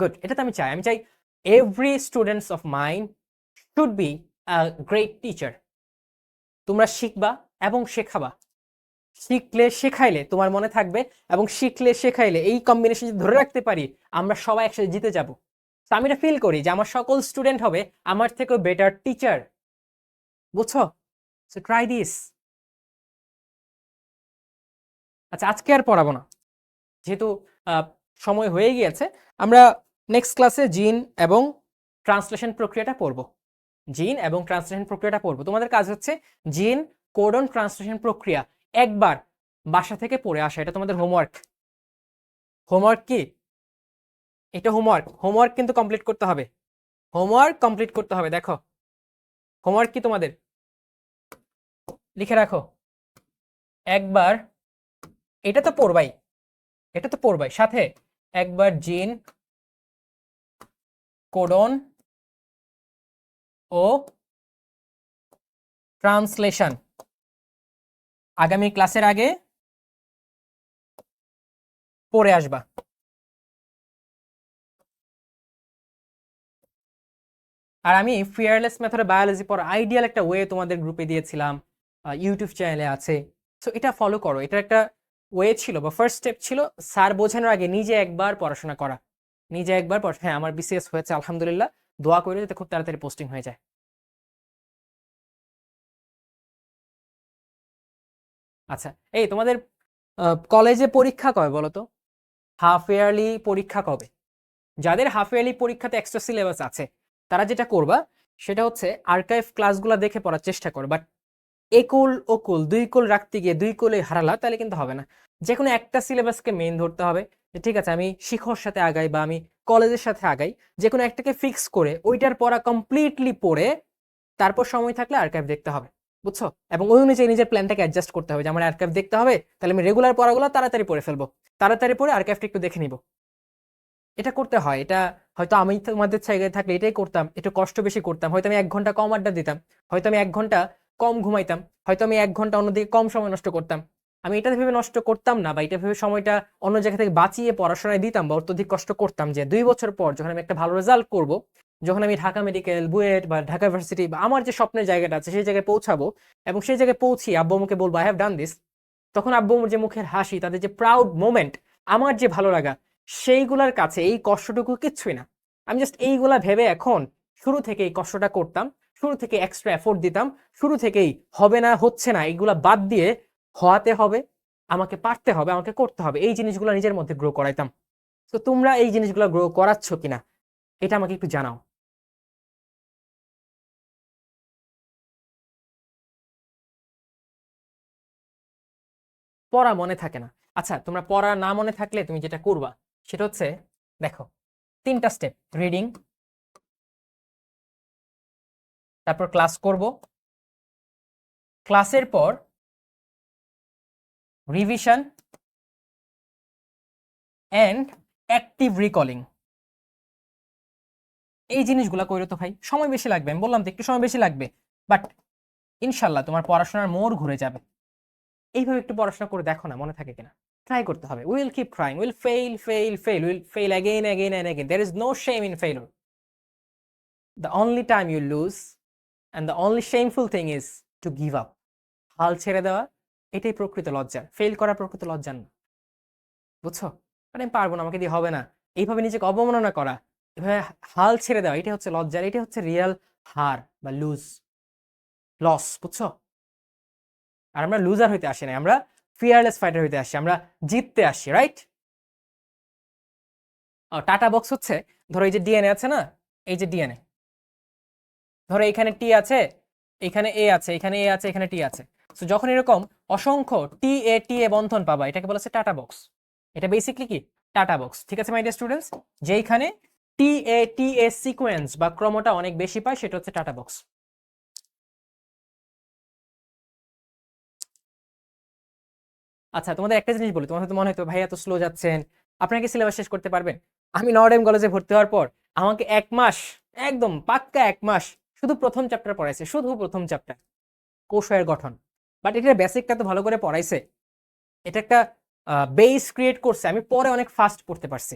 গুড, এটা তো আমি চাই every students of mind should be a great teacher. তোমরা শিখবা এবং শেখাবা, শিখলে শেখাইলে তোমার মনে থাকবে, এবং শিখলে শেখাইলে এই কম্বিনেশন যদি ধরে রাখতে পারি, আমরা সবাই একসাথে জিতে যাব। তো আমি এটা ফিল করি যে আমার সকল স্টুডেন্ট হবে আমার থেকেও বেটার টিচার, বুঝছো? So try this. আচ্ছা, আজকে আর পড়াবো না, যেহেতু আহ, সময় হয়ে গিয়েছে। আমরা নেক্সট ক্লাসে জিন এবং ট্রান্সলেশন প্রক্রিয়াটা পড়বো। তোমাদের কাজ হচ্ছে জিন কোডন ট্রান্সলেশন প্রক্রিয়া একবার বাসা থেকে পড়ে আসা, এটা তোমাদের হোমওয়ার্ক। হোমওয়ার্ক কি? এটা হোমওয়ার্ক কিন্তু কমপ্লিট করতে হবে, দেখো হোমওয়ার্ক কি তোমাদের, লিখে রাখো একবার। এটা তো পড়বাই, সাথে একবার জিন কোডন ও ট্রান্সলেশন আগামী ক্লাসের আগে পড়ে আসবা। আর আমি ফিয়ারলেস মেথডে বায়োলজি পড়ার আইডিয়াল একটা ওয়ে তোমাদের গ্রুপে দিয়েছিলাম, ইউটিউব চ্যানেলে আছে। সো এটা ফলো করো, এটা একটা ওয়ে ছিল বা ফার্স্ট স্টেপ ছিল স্যার বোঝানোর আগে নিজে একবার পড়াশোনা করা, হ্যাঁ, আমার বিসিএস হয়েছে আলহামদুলিল্লাহ, দোয়া করে যাতে খুব তাড়াতাড়ি পোস্টিং হয়ে যায়। আচ্ছা, এই তোমাদের কলেজে পরীক্ষা কবে বলো তো? হাফ ইয়ারলি পরীক্ষা কবে? যাদের হাফ ইয়ারলি পরীক্ষাতে এক্সট্রা সিলেবাস আছে তারা যেটা করবা সেটা হচ্ছে আর্কাইভ ক্লাসগুলো দেখে পড়ার চেষ্টা করো। বাট একুল ওকুল দুই কুল রাখতে গিয়ে দুই কুলে হারালা, তাহলে কিন্তু হবে না। যে কোনো একটা সিলেবাসকে মেইন ধরতে হবে, যে ঠিক আছে আমি শিক্ষার সাথে আগাই বা আমি কলেজের সাথে আগাই, যে কোনো একটাকে ফিক্স করে ওইটার পড়া কমপ্লিটলি পড়ে তারপর সময় থাকলে আর্কাইভ দেখতে হবে, বুঝছো? এবং ওই অনুযায়ী নিজের প্ল্যানটাকে অ্যাডজাস্ট করতে হবে, যে আমার আর্কাইভ দেখতে হবে, তাহলে আমি রেগুলার পড়াগুলো তাড়াতাড়ি পড়ে ফেলবো, তাড়াতাড়ি পড়ে আর্কাইভটা একটু দেখে নিব। এটা করতে হয়। এটা হয়তো আমি তোমাদের জায়গায় থাকলে এটাই করতাম, একটু কষ্ট বেশি করতাম, হয়তো আমি 1 ঘন্টা কম আড্ডা দিতাম, হয়তো আমি 1 ঘন্টা কম ঘুমাইতাম, হয়তো আমি 1 ঘন্টা অন্যদিকে কম সময় নষ্ট করতাম। আমি এটা ভেবে নষ্ট করতাম না, বা এটা ভেবে সময়টা অন্য জায়গা থেকে বাঁচিয়ে পড়াশোনায় দিতাম বা অত্যধিক কষ্ট করতাম, যে 2 বছর পর যখন আমি একটা ভালো রেজাল্ট করব, যখন আমি ঢাকা মেডিকেল, বুয়েট বা ঢাকা ইউনিভার্সিটি বা আমার যে স্বপ্নের জায়গাটা আছে সেই জায়গায় পৌঁছাবো, এবং সেই জায়গায় পৌঁছিয়ে আব্বু আম্মুকে বলবো আই হ্যাভ ডান দিস, তখন আব্বু আম্মুর যে মুখের হাসি, তাদের যে প্রাউড মোমেন্ট, আমার যে ভালো লাগা, সেইগুলার কাছে এই কষ্টটুকু কিচ্ছুই না। আমি জাস্ট এইগুলা ভেবে এখন শুরু থেকে এই কষ্টটা করতাম, শুরু থেকে এক্সট্রা এফোর্ট দিতাম, শুরু থেকেই হবে না, হচ্ছে না, এগুলা বাদ দিয়ে হওয়াতে হবে, আমাকে পারতে হবে, আমাকে করতে হবে, এই জিনিসগুলো নিজের মধ্যে গ্রো করাইতাম। তো তোমরা এই জিনিসগুলো গ্রো করাচ্ছ কিনা এটা আমাকে একটু জানাও। পড়া মনে থাকে না? আচ্ছা, তোমরা পড়া না মনে থাকলে তুমি যেটা করবা সেটা হচ্ছে, দেখো, 3টা স্টেপ: রিডিং, তারপর ক্লাস করব, ক্লাসের পর রিভিশন অ্যান্ড অ্যাক্টিভ রিকলিং। এই জিনিসগুলো কইরো তো ভাই, সময় বেশি লাগবে, আমি বললাম তো একটু সময় বেশি লাগবে, বাট ইনশাল্লাহ তোমার পড়াশোনার মোড় ঘুরে যাবে। এইভাবে একটু পড়াশোনা করে দেখো না মনে থাকে কিনা, ট্রাই করতে হবে। Will keep trying, will fail fail fail, will fail again again and again, there is no shame in failure. The only time you lose and the only shameful thing is to give up. হাল ছেড়ে দেওয়া, এটাই প্রকৃত লজ্জা, fail করা প্রকৃত লজ্জা না। বুঝছো? মানে আমি পারবো না, আমাকে দিয়ে হবে না, এইভাবে নিজেকে অবমাননা করা, এভাবে হাল ছেড়ে দেওয়া, এটা হচ্ছে লজ্জার, এটা হচ্ছে রিয়েল হার বা লুজ, লস। বুঝছো? আর আমরা লুজার হইতে আসি না, আমরা ফিয়ারলেস ফাইটার হইতে আসি, আমরা জিততে আসি, রাইট? টাটা বক্স হচ্ছে, ধরো এই যে ডিএনএ আছে না, এই যে ডিএনএ, ধরো এখানে টি আছে, এখানে এ আছে, এখানে এ আছে, এখানে টি আছে। তো যখন এরকম অসংখ্য টি এ বন্ধন পাবা, এটাকে বলা হচ্ছে টাটা বক্স। এটা বেসিকলি কি? Tata box. ঠিক আছে মাই ডিয়ার স্টুডেন্টস, যেইখানে টি এ সিকোয়েন্স বা ক্রমটা অনেক বেশি পায়, সেটা হচ্ছে টাটা বক্স। আচ্ছা, তোমাদের একটা জিনিস বলি, তোমার হয়তো মনে হয়তো ভাই এত স্লো যাচ্ছেন, আপনারা কি সিলেবাস শেষ করতে পারবেন? আমি নর্ডেম কলেজে ভর্তি হওয়ার পর আমাকে 1 মাস, একদম পাক্কা 1 মাস, শুধু প্রথম চ্যাপ্টার পড়াইছে, শুধু প্রথম চ্যাপ্টার, কোষের গঠন। বাট এটার বেসিকটা তো ভালো করে পড়াইছে, এটা একটা বেস ক্রিয়েট করছে, আমি পরে অনেক ফাস্ট পড়তে পারছি।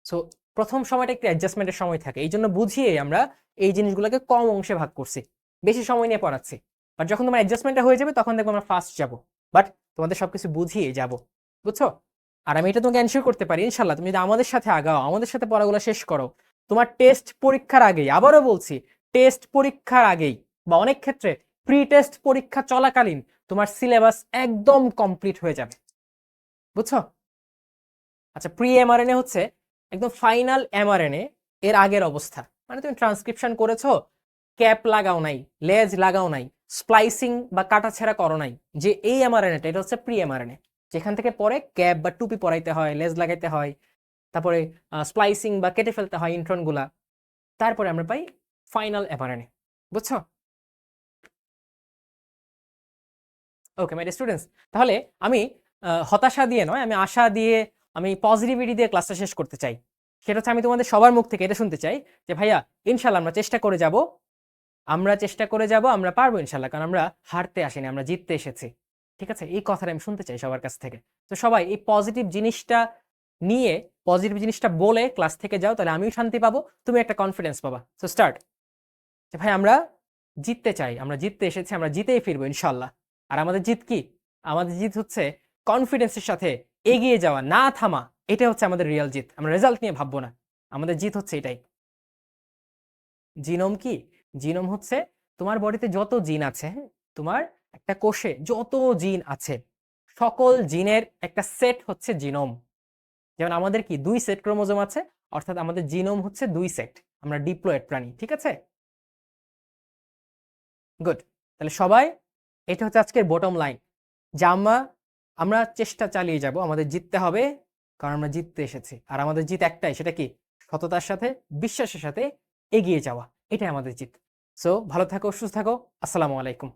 সো প্রথম সময়টা একটু অ্যাডজাস্টমেন্টের সময় থাকে, এই জন্য বুঝিয়ে আমরা এই জিনিসগুলোকে কম অংশে ভাগ করছি, বেশি সময় নিয়ে পড়াচ্ছি। বাট যখন তোমার অ্যাডজাস্টমেন্টটা হয়ে যাবে তখন দেখবো আমরা ফাস্ট যাব, বাট তোমাদের সবকিছু বুঝিয়ে যাব। বুঝছো? আর আমি এটা তোমাকে এনশিওর করতে পারি, ইনশাল্লাহ তুমি যদি আমাদের সাথে আগাও, আমাদের সাথে পড়াগুলো শেষ করো, তোমার টেস্ট পরীক্ষার আগেই, আবারও বলছি, টেস্ট পরীক্ষার আগেই বা অনেক ক্ষেত্রে প্রি টেস্ট পরীক্ষা চলাকালীন তোমার সিলেবাস একদম কমপ্লিট হয়ে যাবে। বুঝছো? আচ্ছা, প্রি এমআরএনএ হচ্ছে একদম ফাইনাল এমআরএনএ এর আগের অবস্থা, মানে তুমি ট্রান্সক্রিপশন করেছো, ক্যাপ লাগাও নাই, লেজ লাগাও নাই, স্প্লাইসিং বা কাটাছেঁড়া করো নাই, যে এই এমআরএনএটা, এটা হচ্ছে প্রি এমআরএনএ, যেখান থেকে পরে ক্যাপ বা টুপি পরাইতে হয়, লেজ লাগাইতে হয়, তারপরে স্প্লাইসিং বা কেটে ফেলতে হয় ইন্ট্রন গুলা, তারপরে আমরা পাই ফাইনাল এমআরএনএ। বুঝছো? ওকে মাই স্টুডেন্টস, তাহলে আমি হতাশা দিয়ে নয়, আমি আশা দিয়ে, আমি পজিটিভিটি দিয়ে ক্লাসটা শেষ করতে চাই। সেটা হচ্ছে আমি তোমাদের সবার মুখ থেকে এটা শুনতে চাই যে ভাইয়া ইনশাল্লাহ আমরা চেষ্টা করে যাব, আমরা চেষ্টা করে যাব, আমরা পারবো ইনশাল্লাহ, কারণ আমরা হারতে আসিনি, আমরা জিততে এসেছি। ঠিক আছে, এই কথাটা আমি শুনতে চাই সবার কাছ থেকে। তো সবাই এই পজিটিভ জিনিসটা নিয়ে, পজিটিভ জিনিসটা বলে ক্লাস থেকে যাও, তাহলে আমিও শান্তি পাবো, তুমি একটা কনফিডেন্স পাবা। সো স্টার্ট, যে ভাই আমরা জিততে চাই, আমরা জিততে এসেছি, আমরা জিতেই ফিরবো ইনশাল্লাহ। আর আমাদের জিত কি? আমাদের জিত হচ্ছে কনফিডেন্সের সাথে এগিয়ে যাওয়া, না থামা, এটা হচ্ছে আমাদের রিয়েল জিত। আমরা রেজাল্ট নিয়ে ভাববো না, আমাদের জিত হচ্ছে এটাই। জিনোম কি? জিনোম হচ্ছে তোমার বডিতে যত জিন আছে, হ্যাঁ, তোমার একটা কোষে যত জিন আছে, সকল জিনের একটা সেট হচ্ছে জিনোম। যেমন আমাদের কি 2 সেট ক্রোমোজোম আছে, অর্থাৎ আমাদের জিনোম হচ্ছে 2 সেট, আমরা ডিপ্লয়েড প্রাণী। ঠিক আছে, গুড। তাহলে সবাই, এটা হচ্ছে আজকের বটম লাইন, যে আমরা চেষ্টা চালিয়ে যাব, আমাদের জিততে হবে, কারণ আমরা জিততে এসেছি। আর আমাদের জিত একটাই, সেটা কি? সততার সাথে, বিশ্বাসের সাথে এগিয়ে যাওয়া, এটাই আমাদের জিত। সো ভালো থাকো, সুস্থ থাকো, আসসালামু আলাইকুম।